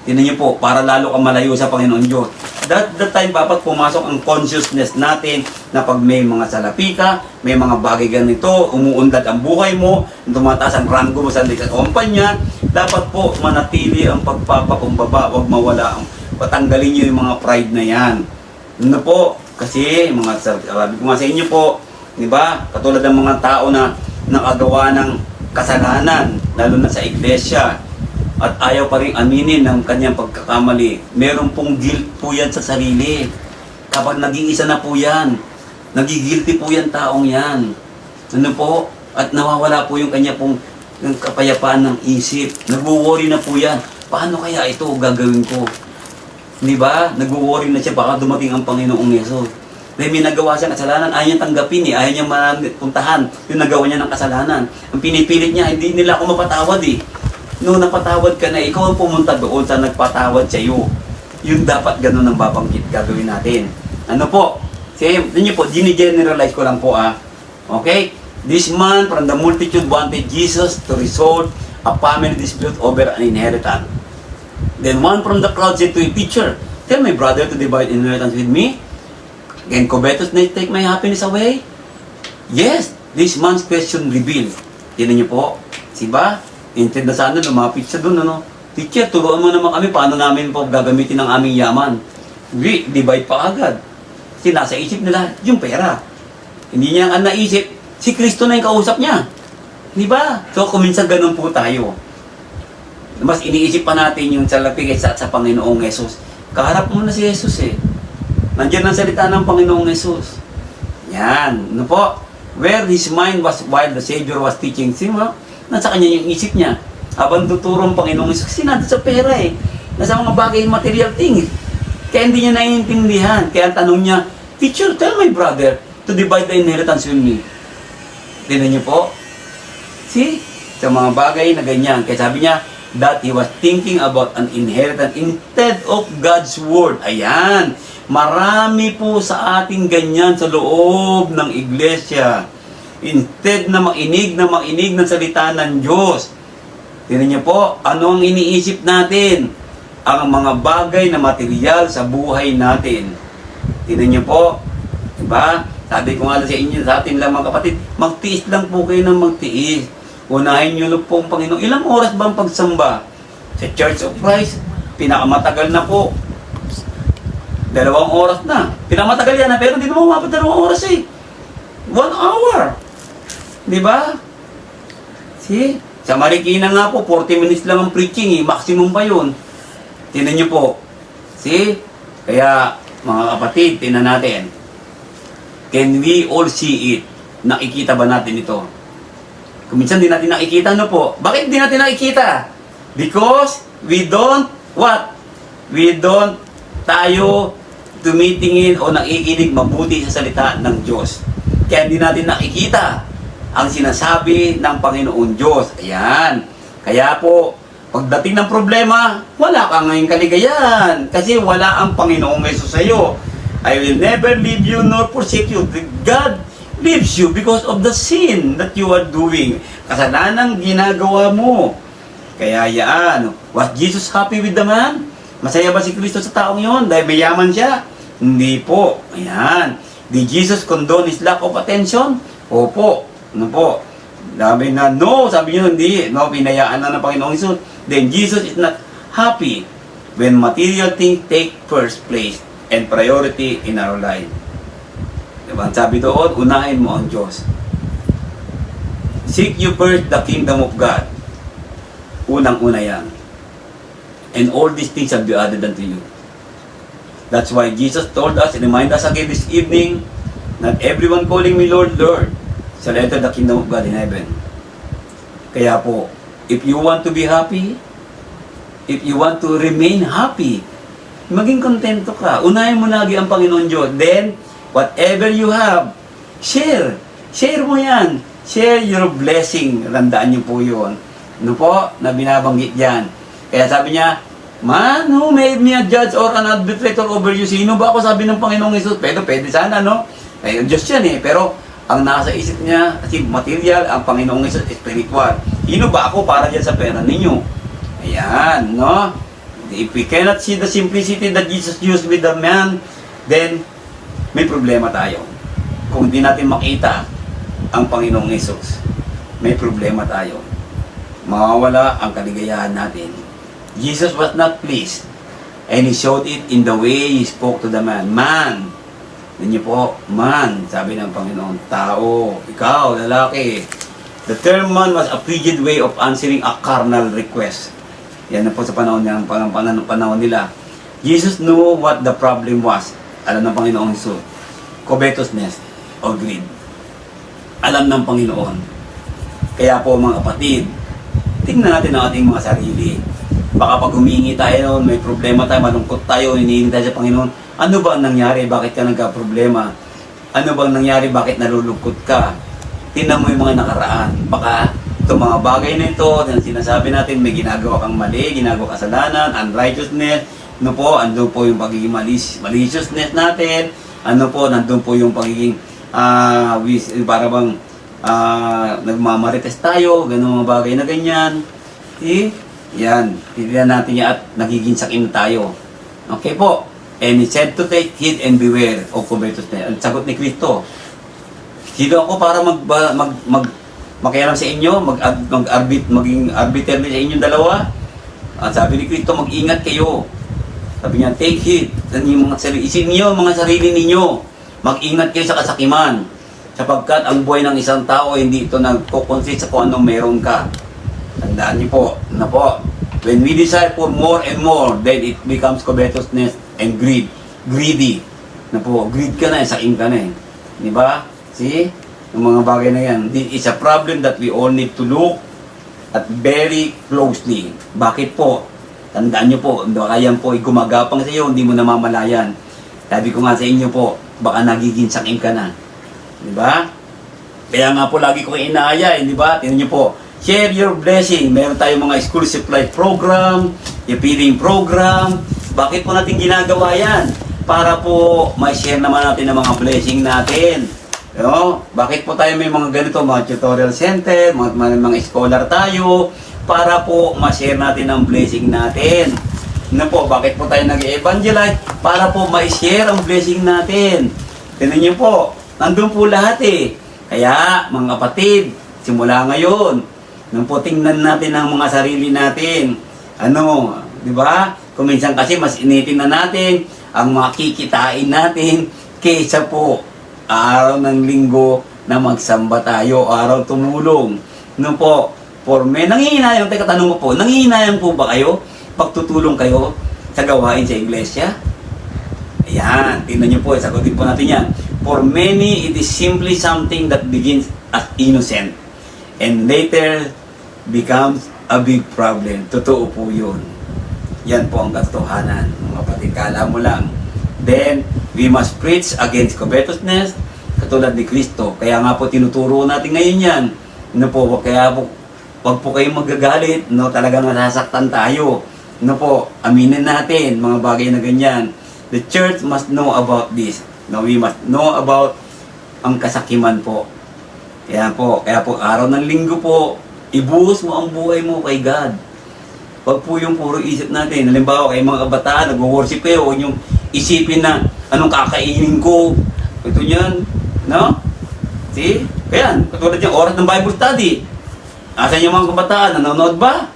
Tingnan niyo po, para lalo kang malayo sa Panginoon Diyos. That time, dapat pumasok ang consciousness natin na pag may mga salapi ka, may mga bagay ganito, umuunlad ang buhay mo, tumataas ang ranggo mo sa kumpanya, dapat po manatili ang pagpapakumbaba, huwag mawala ang patanggalin niyo yung mga pride na yan. Ano po? Kasi, mga sabi ko nga sa inyo po, di ba? Katulad ng mga tao na nakagawa ng kasalanan, lalo na sa iglesia, at ayaw pa rin aminin ng kanyang pagkakamali. Meron pong guilt po yan sa sarili. Kapag nag-iisa na po yan, nagigilty po yan taong yan. Ano po? At nawawala po yung kanya pong yung kapayapaan ng isip. Nag-worry na po yan. Paano kaya ito gagawin ko? Di ba? Nag-worry na siya, baka dumating ang Panginoong Yesus. Dahil may nagawa siyang kasalanan, ayaw niya tanggapin eh, ayaw niya puntahan yung nagawa niya ng kasalanan. Ang pinipilit niya, hindi nila ako mapatawad eh. Noong napatawad ka na, ikaw ang pumunta doon sa nagpatawad sa iyo. Yun dapat ganun ang babanggit gagawin natin. Ano po? Sige, niyo po, gini-generalize ko lang po ah. Okay? This man from the multitude wanted Jesus to resolve a family dispute over an inheritance. Then one from the crowd said to a teacher, tell my brother to divide inheritance with me. Can covetousness take my happiness away? Yes, this man's question revealed. Tinan niyo po, diba? Instead na sana lumapit siya doon, ano? Teacher, turuan mo naman kami paano namin po gagamitin ang aming yaman. Hindi, divide pa agad. Kasi nasa isip nila yung pera. Hindi niya ang naisip, si Kristo na yung kausap niya. Diba? So, kuminsan ganun po tayo. Mas iniisip pa natin yung salapi kaysa sa Panginoong Yesus. Kaharap mo na si Yesus eh. Nandiyan ang salita ng Panginoong Yesus. Yan. Ano po? Where his mind was while the Savior was teaching him, nasa kanya yung isip niya. Habang tuturo ang Panginoong Yesus, kasi nandun sa pera eh. Nasa mga bagay, material things. Kaya hindi niya naiintindihan. Kaya tanong niya, teacher, tell my brother to divide the inheritance with me. Tignan niyo po. See? Sa mga bagay na ganyan. Kaya sabi niya, that he was thinking about an inheritance instead of God's word. Ayan. Marami po sa ating ganyan sa loob ng iglesia. Instead na makinig ng salita ng Diyos. Tingnan niyo po, ano ang iniisip natin? Ang mga bagay na material sa buhay natin. Tingnan niyo po, diba? Sabi ko nga sa inyo, sa atin lang mga kapatid, magtiis lang po kayo ng magtiis. Unahin niyo lang po ang Panginoon. Ilang oras ba ang pagsamba? Sa Church of Christ, pinakamatagal na po. 2 oras na. Pinamatagal yan, pero hindi naman umabot 2 oras eh. 1 hour. Di ba? See? Sa Marikina nga po, 40 minutes lang ang preaching eh. Maximum pa yun. Tingnan nyo po. See? Kaya, mga kapatid, tingnan natin. Can we all see it? Nakikita ba natin ito? Kung minsan di natin nakikita, ano po? Bakit di natin nakikita? Because we don't, what? We don't tayo tumitingin o nakikinig mabuti sa salita ng Diyos. Kaya hindi natin nakikita ang sinasabi ng Panginoon Diyos. Ayan. Kaya po, pagdating ng problema, wala ka ngayong kaligayahan. Kasi wala ang Panginoong Yesus sa iyo. I will never leave you nor forsake you. God leaves you because of the sin that you are doing. Kasalanang ginagawa mo. Kaya yan. Was Jesus happy with the man? Masaya ba si Kristo sa taong yon dahil mayaman siya? Hindi po. Ayan. Did Jesus condone his lack of attention? Opo. Ano po? Sabi na, no. Sabi niyo, hindi. No, pinayaan na ng Panginoong Hesus. Then Jesus is not happy when material things take first place and priority in our life. Diba? Sabi doon, unahin mo ang Diyos. Seek you first the kingdom of God. Unang-una yan. And all these things shall be added unto you. That's why Jesus told us, and remind us again this evening, not everyone calling me Lord, Lord, shall enter the kingdom of God in heaven. Kaya po, if you want to be happy, if you want to remain happy, maging kontento ka. Unahin mo lagi ang Panginoon Diyos. Then, whatever you have, share. Share mo yan. Share your blessing. Randaan niyo po yun. Ano po? Na binabanggit yan. Kaya sabi niya, man who made me a judge or an arbitrator over you. Sino ba ako? Sabi ng Panginoong Hesus. Pwede sana, no? Eh, Diyos yan eh. Pero, ang nasa isip niya, kasi material, ang Panginoong Hesus spiritual. Sino ba ako para dyan sa pera ninyo? Ayan, no? If we cannot see the simplicity that Jesus used with the man, then may problema tayo. Kung hindi natin makita ang Panginoong Hesus, may problema tayo. Mawawala ang kaligayahan natin. Jesus was not pleased, and He showed it in the way He spoke to the man. Man, ninyo po, man, sabi ng Panginoon, tao, ikaw, lalaki. The term man was a frigid way of answering a carnal request. Yan na po sa panahon nila. Jesus knew what the problem was. Alam ng Panginoon Hesus. Covetousness or greed. Alam ng Panginoon. Kaya po mga kapatid, tingnan natin ang ating mga sarili. Baka pag humingi tayo, may problema tayo, malungkot tayo, hinihingi tayo sa Panginoon. Ano ba ang nangyari? Bakit ka nagka-problema? Ano ba ang nangyari? Bakit nalulungkot ka? Tingnan mo yung mga nakaraan. Baka itong mga bagay na ito, na sinasabi natin, may ginagawa kang mali, ginagawa kasalanan, unrighteousness, ano po, andun po yung pagiging maliciousness natin, ano po, nandun po yung pagiging, para bang, nagmamarites tayo, ganun mga bagay na ganyan. See? Yan, titinan natin yan at nagiging sakim tayo. Okay po. And He said to take heed and beware of covetousness. Ang sagot ni Kristo, sino ako para makialam sa inyo, maging arbiter sa inyong dalawa? At sabi ni Kristo, mag-ingat kayo. Sabi niya, take heed. Isin niyo mga sarili ninyo. Mag-ingat kayo sa kasakiman. Sapagkat ang buhay ng isang tao, hindi ito nagkukonsist sa kung anong meron ka. Tandaan niyo po, na po, when we desire for more and more, then it becomes covetousness and greed. Greedy. Na po, greed ka na, saking ka na eh. Di ba? See? Yung mga bagay na yan. This is a problem that we all need to look at very closely. Bakit po? Tandaan nyo po, baka yan po ay gumagapang sa iyo, hindi mo namamalayan. Sabi ko nga sa inyo po, baka nagiging sakim ka na. Di ba? Kaya nga po lagi ko inaaya, di ba? Tingnan nyo po, share your blessing. Meron tayong mga school supply program, yung feeding program. Bakit po natin ginagawa yan? Para po ma-share naman natin ang mga blessing natin. No? Bakit po tayo may mga ganito, mga tutorial center, mga scholar tayo, para po ma-share natin ang blessing natin. Ano po, bakit po tayo nag-evangelize? Para po ma-share ang blessing natin. Tignan niyo po, nandun po lahat eh. Kaya, mga kapatid, simula ngayon, nung po tingnan natin ang mga sarili natin. Ano, di ba? Kung minsan kasi mas initin na natin ang makikitain natin kaysa po araw ng linggo na magsamba tayo, araw tumulong. No po, for me, nangihinayang, teka tanong mo po, nangihinayang po ba kayo? Pagtutulong kayo sa gawain sa iglesia? Ayan, tingnan nyo po, sagutin po natin yan. For many, it is simply something that begins as innocent and later becomes a big problem. Totoo po yun. Yan po ang katotohanan, mga kapatid. Kala mo lang. Then, we must preach against covetousness, katulad ni Kristo. Kaya nga po tinuturo natin ngayon yan. No po, kaya po, wag po kayong magagalit, no, talagang nasasaktan tayo. No po, aminin natin mga bagay na ganyan. The church must know about this. No, we must know about ang kasakiman po. Kaya po, araw ng linggo po, ibuhos mo ang buhay mo kay God. Wag po yung puro isip natin. Halimbawa, kay mga kabataan, nag-worship kayo, huwag yung isipin na anong kakainin ko. Ito yan, no? See? Kaya, katulad yung oras ng Bible study. Asan yung mga kabataan? Nanonood ba?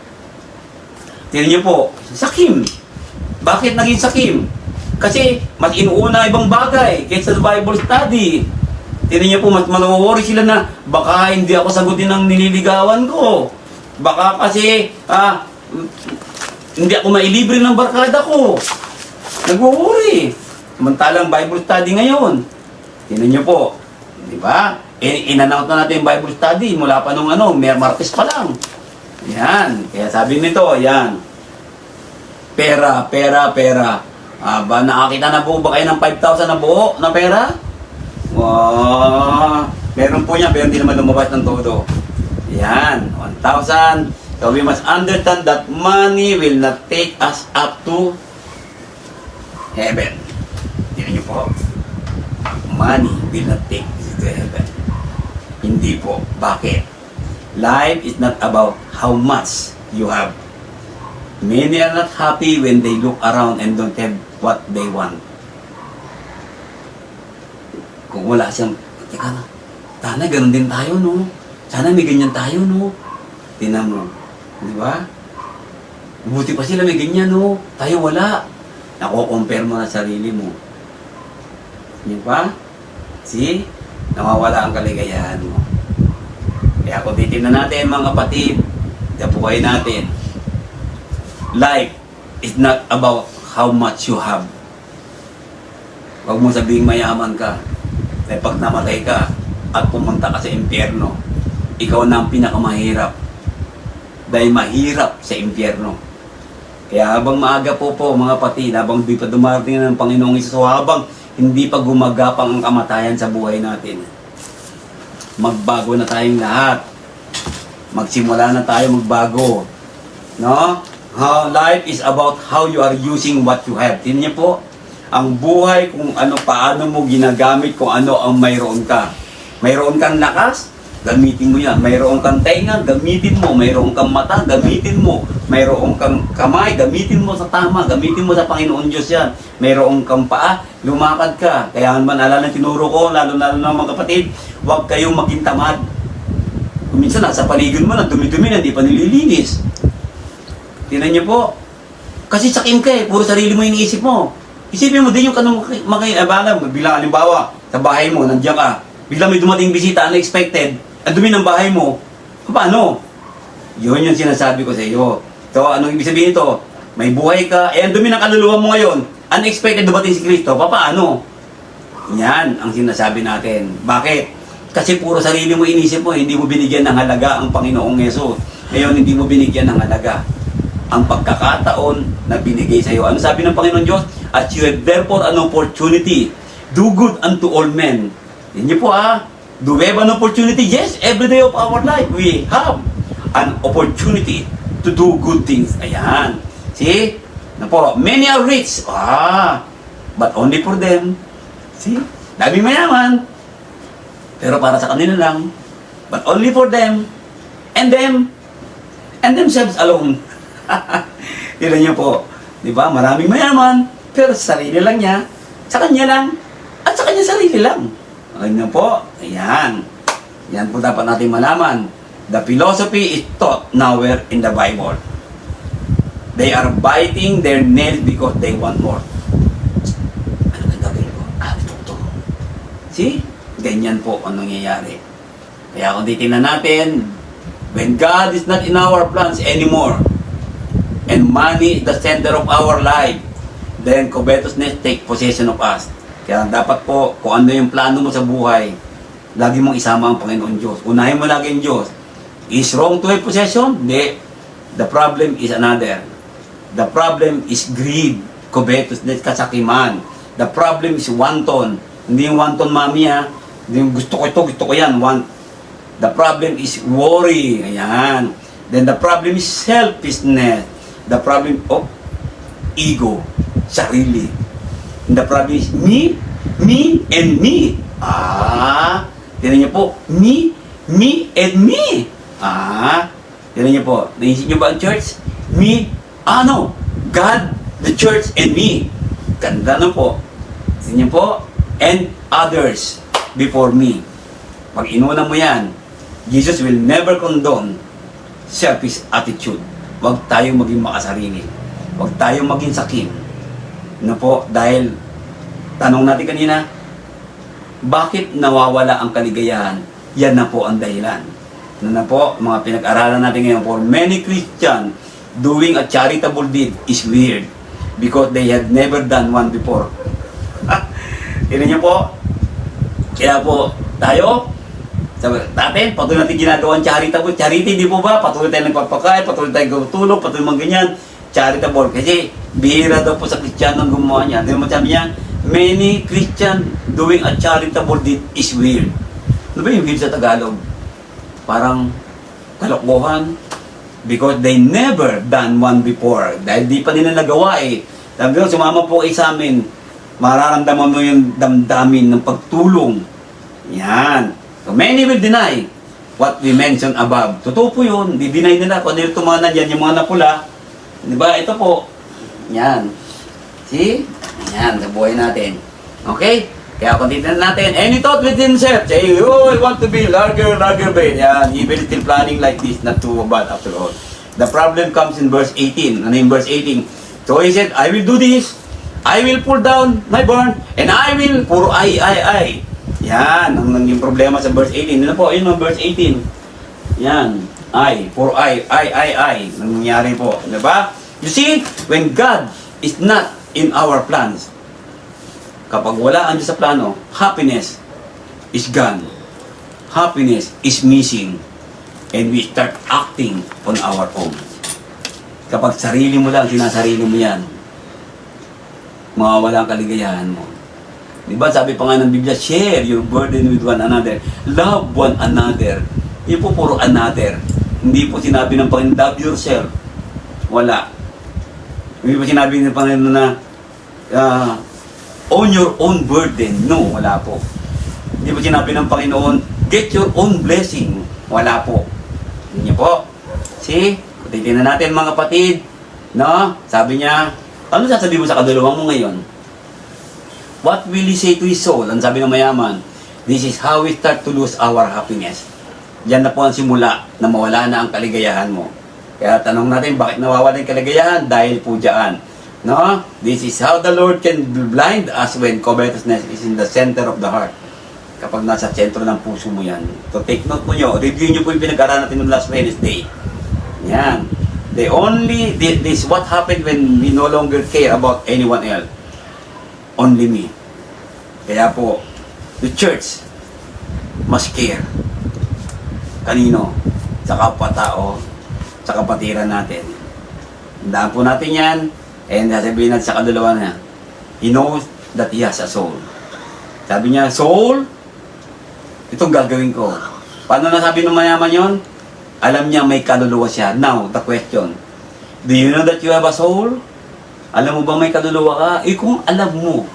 Tingnan niyo po, sakim. Bakit naging sakim? Kasi mas inuuna ibang bagay kaysa sa Bible study. Tingnan niyo po, mas manoworry sila na baka hindi ako sagutin ng nililigawan ko. Baka kasi, hindi ako mailibre ng barkada ko. Nag-worry. Samantalang Bible study ngayon. Tingnan niyo po, di ba? In-announce na natin yung Bible study mula pa nung Martes pa lang. Yan. Kaya sabi nito, yan. Pera. Nakakita na po ba kayo ng 5,000 na buo na pera? Wow. Meron po niya, pero hindi naman lumabas ng todo. Yan. 1,000. So we must understand that money will not take us up to heaven. Tingnan niyo po. Money will not take us to heaven. Hindi po. Bakit? Life is not about how much you have. Many are not happy when they look around and don't have what they want. Kung wala siyang, teka na, sana ganun din tayo, no? Sana may ganyan tayo, no? Tingnan mo. Di ba? Buti pa sila may ganyan, no? Tayo wala. Nako-compare mo na sarili mo. Di ba? See? Nawawala ang kaligayahan mo. Kaya kung titignan natin mga kapatid, sa buhay natin, life is not about how much you have. Huwag mo sabihing mayaman ka. Dahil pag namatay ka at pumunta ka sa impyerno, ikaw na ang pinakamahirap. Dahil mahirap sa impyerno. Kaya habang maaga po mga kapatid, habang di pa dumarating ng Panginoong Isus, habang hindi pa gumagapang ang kamatayan sa buhay natin, magbago na tayong lahat. Magsimula na tayo magbago. No? Life is about how you are using what you have. Tingnan niyo po, ang buhay kung paano mo ginagamit, kung ano ang mayroon ka. Mayroon kang lakas, gamitin mo yan. Mayroon kang tenga, gamitin mo. Mayroon kang mata, gamitin mo. Mayroon kang kamay, gamitin mo sa tama. Gamitin mo sa Panginoon Diyos yan. Mayroon kang paa, lumakad ka. Kaya naman alala ng tinuro ko, lalo na mga kapatid, huwag kayong maging tamad. Minsan nasa paligid mo na dumi-dumi na, hindi pa nililinis. Tingnan niyo po. Kasi sakim ka puro sarili mo iniisip mo. Isipin mo din yung kanong bilang halimbawa, sa bahay mo, nandiyan ka. Bigla may dumating bisita, unexpected, ang dumi ng bahay mo. Paano? Yun yung sinasabi ko sa iyo. So, anong ibig sabihin ito? May buhay ka, ang dumi ng kaluluwa mo ngayon. Unexpected dumating si Kristo, paano? Yan ang sinasabi natin. Bakit? Kasi puro sarili mo inisip mo, hindi mo binigyan ng halaga ang Panginoong Yesus. Ngayon, hindi mo binigyan ng halaga ang pagkakataon na binigay sa iyo. Ano sabi ng Panginoon Diyos? As you have therefore an opportunity, do good unto all men. Hindi po do we have an opportunity? Yes, every day of our life, we have an opportunity to do good things. Ayan. See? Na po, many are rich. But only for them. See? Daming mayaman. Pero para sa kanila lang. But only for them. And them. And themselves alone. Tignan niyo po. Diba? Maraming mayaman. Pero sa sarili lang niya. Sa kanya lang. At sa kanya sarili lang. Ano po? Ayan. Yan po dapat natin malaman. The philosophy is taught nowhere in the Bible. They are biting their nails because they want more. See? Ganyan po ang nangyayari. Kaya kung titignan natin, when God is not in our plans anymore, and money is the center of our life, then covetousness take possession of us. Kaya dapat po, kung ano yung plano mo sa buhay, lagi mong isama ang Panginoon Diyos. Unahin mo lagi ang Diyos. Is wrong to have possession? Hindi. The problem is another. The problem is greed, covetousness, kasakiman. The problem is wanton. Hindi yung wanton mami ha. Hindi yung gusto ko ito, gusto ko yan. Want. The problem is worry. Ayan. Then the problem is selfishness. The problem of ego. Sarili. And the problem is me, and me. Tinan niyo po. Me, and me. Tinan niyo po. Naisip niyo ba ang church? Me, no. God, the church, and me. Ganda na po. Tinan niyo po. And others before me. Pag inuna mo yan, Jesus will never condone selfish attitude. Huwag tayong maging makasarili. Huwag tayong maging sakim. Po, dahil tanong natin kanina, bakit nawawala ang kaligayahan? Yan na po ang dahilan. Po, mga pinag-aralan natin ngayon, for many Christians, doing a charitable deed is weird because they had never done one before. Tignan niyo po. Kaya po, tayo, sabi natin, patuloy natin ginagawang charitable. Charity, di po ba? Patuloy tayo nagpapakain, patuloy tayo tutulog, patuloy mga ganyan. Charitable. Kasi, bihira daw po sa Kristiyano ang gumawa niya. Di mo sabi niya, many Christian doing a charitable deed is weird. Ano ba yung weird sa Tagalog? Parang kalokohan. Because they never done one before. Dahil di pa nila nagawa eh. Sabi ko, sumama po kayo sa amin. Mararamdaman mo yung damdamin ng pagtulong. Yan. So many will deny what we mentioned above. Totoo po yun. Di-deny nila. Kung ano yung tumanan yan, yung mga napula. Diba? Ito po. Yan. See? Yan, sa buhay natin. Okay? Kaya kung titignan natin, any thought within himself, say, oh, I want to be larger brain. Yan, he will still planning like this, not too bad after all. The problem comes in verse 18. Ano yung verse 18? So he said, I will do this, I will pull down my barn, and I will, puro I. Yan, ang naging problema sa verse 18. Ano po, yun ang verse 18. Yan, puro I. Nangyayari po. Diba? You see, when God is not in our plans, kapag wala ang Diyos sa plano, happiness is gone. Happiness is missing. And we start acting on our own. Kapag sarili mo lang, sinasarili mo yan, mawawala ang kaligayahan mo. Diba sabi pa nga ng Biblia, share your burden with one another. Love one another. Hindi po puro another. Hindi po sinabi ng Panginoon, love yourself. Wala. Hindi po sinabi ng Panginoon na own your own burden. No, wala po. Hindi po sinabi ng Panginoon, get your own blessing. Wala po. Hindi po. See? Titignan natin mga kapatid. No? Sabi niya, ano sasabihin mo sa kaduluwang mo ngayon? What will he say to his soul? Ang sabi ng mayaman, this is how we start to lose our happiness. Diyan na po ang simula na mawala na ang kaligayahan mo. Kaya tanong natin, bakit nawawala yung kaligayahan? Dahil po dyan. No? This is how the Lord can blind us when covetousness is in the center of the heart. Kapag nasa sentro ng puso mo yan. So take note mo nyo. Review nyo po yung pinag-aralan natin noong last Wednesday. Yan. This what happened when we no longer care about anyone else. Only me. Kaya po, the church must care. Kanino? Sa kapwa-tao, sa kapatiran natin. Tandaan po natin yan. And sasabihin natin sa kadalawa niya, he knows that he has a soul. Sabi niya, soul, itong gagawin ko. Paano nasabi ng mayaman yon? Alam niya may kaluluwa siya. Now, the question, do you know that you have a soul? Alam mo ba may kaluluwa ka? Kung alam mo,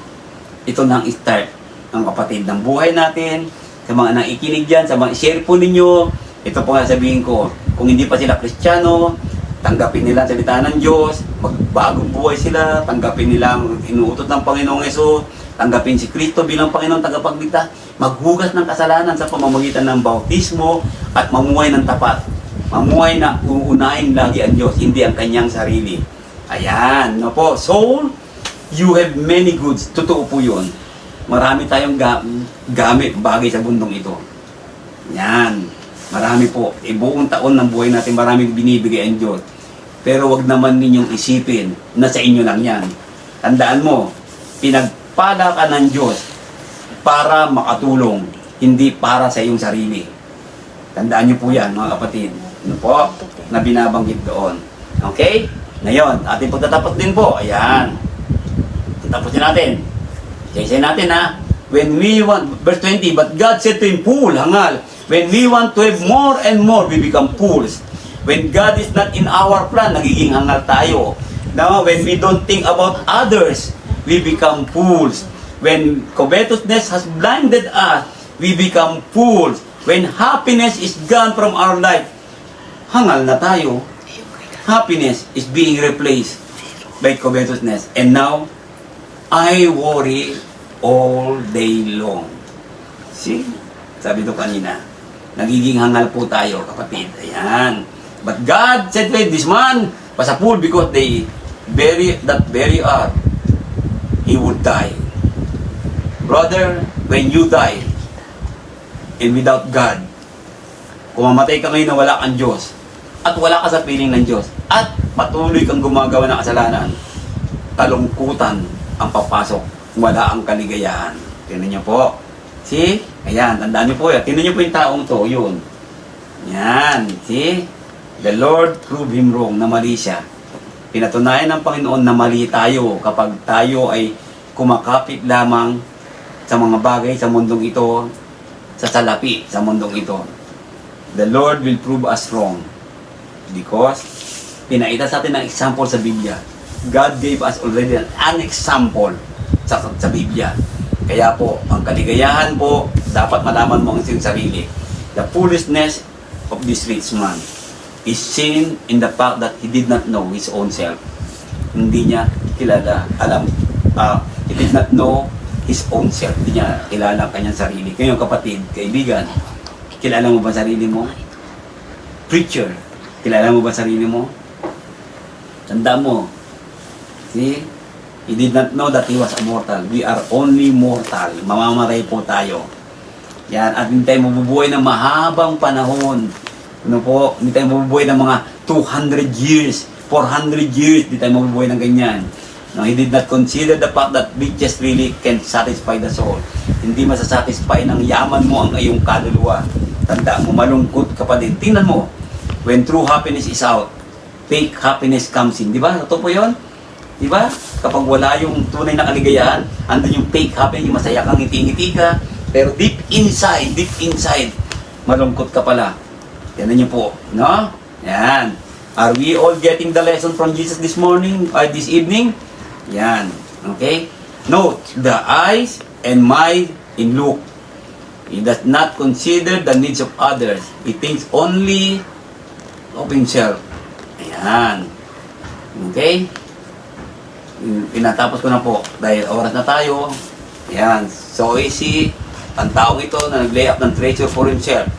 ito na ang start ng kapatid ng buhay natin, sa mga nakikinig dyan, sa mga share po ninyo, ito po nga sabihin ko, kung hindi pa sila Kristiyano, tanggapin nila ang salita ng Diyos, magbagong buhay sila, tanggapin nila ang inuutot ng Panginoong Hesus, tanggapin si Kristo bilang Panginoong tagapagligtas, maghugas ng kasalanan sa pamamagitan ng bautismo at mamuhay ng tapat. Mamuhay na uunahin lagi ang Diyos, hindi ang kanyang sarili. Ayan, no po. Soul, you have many goods. Totoo po yun. marami tayong gamit, bagay sa bundong ito. Yan. Marami po. Buong taon ng buhay natin, maraming binibigay ang Diyos. Pero wag naman ninyong isipin na sa inyo lang yan. Tandaan mo, pinagpala ka ng Diyos para makatulong, hindi para sa iyong sarili. Tandaan niyo po yan, mga kapatid. Ano po? Na binabanggit doon. Okay? Ngayon, ating pagtatapos din po. Ayan. Tapusin natin. Say natin ha. When we want, verse 20, but God said to him, fool, hangal. When we want to have more and more, we become fools. When God is not in our plan, nagiging hangal tayo. Now, when we don't think about others, we become fools. When covetousness has blinded us, we become fools. When happiness is gone from our life, hangal na tayo. Happiness is being replaced by covetousness. And now, I worry all day long. See? Sabi to kanina, nagiging hangal po tayo, kapatid. Ayan. But God said to this man was a fool because they bury that very earth. He would die. Brother, when you die, and without God, kung mamatay ka ngayon na wala kang Diyos, at wala ka sa piling ng Diyos, at patuloy kang gumagawa ng kasalanan, kalungkutan ang papasok, wala ang kaligayahan. Tingnan niyo po. See? Ayan, tandaan niyo po yan. Tingnan niyo po yung taong to, yun. Yan. See? The Lord proved him wrong, na mali siya. Pinatunayan ng Panginoon na mali tayo kapag tayo ay kumakapit lamang sa mga bagay sa mundong ito, sa salapi sa mundong ito. The Lord will prove us wrong. Because, pinaita sa atin ng example sa Biblia. God gave us already an example sa Biblia. Kaya po, ang kaligayahan po, dapat malaman mo ang iyong sarili. The foolishness of this rich man is seen in the fact that he did not know his own self. Hindi niya kilala, he did not know his own self. Hindi niya kilala ang kanyang sarili. Kayong kapatid, kaibigan, kilala mo ba sarili mo? Preacher, kilala mo ba sarili mo? Tanda mo. See? He did not know that he was immortal. We are only mortal. Mamamatay po tayo. Yan. At hindi tayo mabubuhay ng mahabang panahon. Ano po? Hindi tayo mabubuhay ng mga 200 years, 400 years. Hindi tayo mabubuhay ng ganyan. No, he did not consider the fact that riches really can satisfy the soul. Hindi masasatisfy ng yaman mo ang iyong kaluluwa. Tanda mo, malungkot ka pa din. Tingnan mo, when true happiness is out, fake happiness comes in. Di ba? Ito po yun? Di ba? Kapag wala yung tunay na kaligayahan, andun yung fake happiness, yung masaya kang ngiti-ngiti ka, pero deep inside, malungkot ka pala. Yan niyo po, no? Yan. Are we all getting the lesson from Jesus this morning, or this evening? Yan. Okay? Note, the eyes and mind in Luke. He does not consider the needs of others. He thinks only of himself. Ayan. Okay? Pinatapos ko na po dahil oras na tayo. Ayan. So easy. Ang taong ito na nag-lay up ng treasure for himself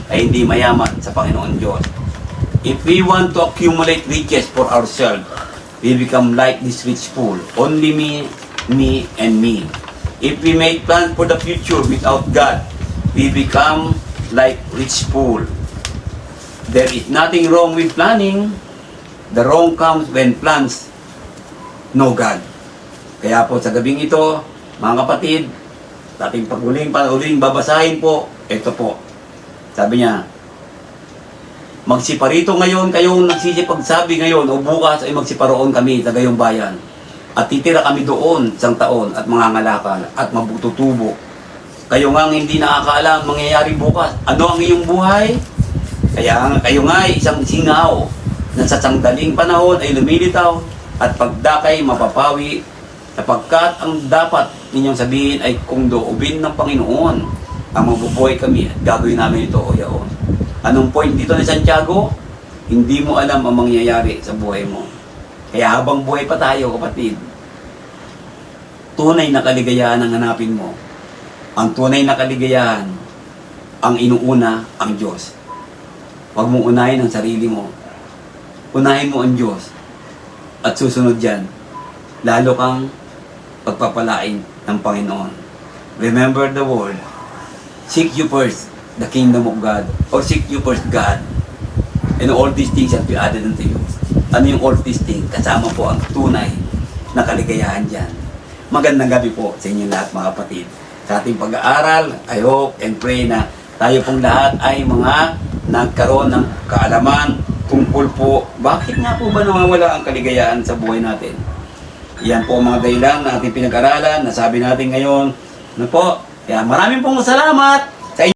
ay hindi mayaman sa Panginoon Diyos. If we want to accumulate riches for ourselves, we become like this rich fool. Only me, and me. If we make plans for the future without God, we become like rich fool. There is nothing wrong with planning. The wrong comes when plans no God. Kaya po sa gabing ito, mga kapatid, ating paguling babasahin po, ito po. Sabi niya, magsiparito ngayon kayong nagsisipagsabi ngayon o bukas ay magsiparoon kami sa gayong bayan. At titira kami doon isang taon at mangangalakal at mabututubo. Kayo nga hindi nakakaalam mangyayari bukas. Ano ang iyong buhay? Kaya kayo nga ay isang singaw na sa sangdaling panahon ay lumilitaw at pagdakay mapapawi sapagkat ang dapat ninyong sabihin ay kung doobin ng Panginoon ang mabubuhay kami at gagawin namin ito o yaon. Anong point dito ni Santiago? Hindi mo alam ang mangyayari sa buhay mo. Kaya habang buhay pa tayo, kapatid, tunay na kaligayahan ang hanapin mo. Ang tunay na kaligayahan, ang inuuna, ang Diyos. Huwag mong unahin ang sarili mo. Unahin mo ang Diyos. At susunod yan, lalo kang pagpapalain ng Panginoon. remember the word, seek you first the kingdom of God, or seek you first God, and all these things shall be added unto you. Ano yung all these things? Kasama po ang tunay na kaligayahan dyan. Magandang gabi po sa inyo lahat mga kapatid. Sa ating pag-aaral, I hope and pray na tayo pong lahat ay mga nagkaroon ng kaalaman tungkol po, bakit nga po ba nawawala ang kaligayahan sa buhay natin? Yan po ang mga dahilan na ating pinag-aralan, nasabi natin ngayon. Ano po? Kaya maraming pong salamat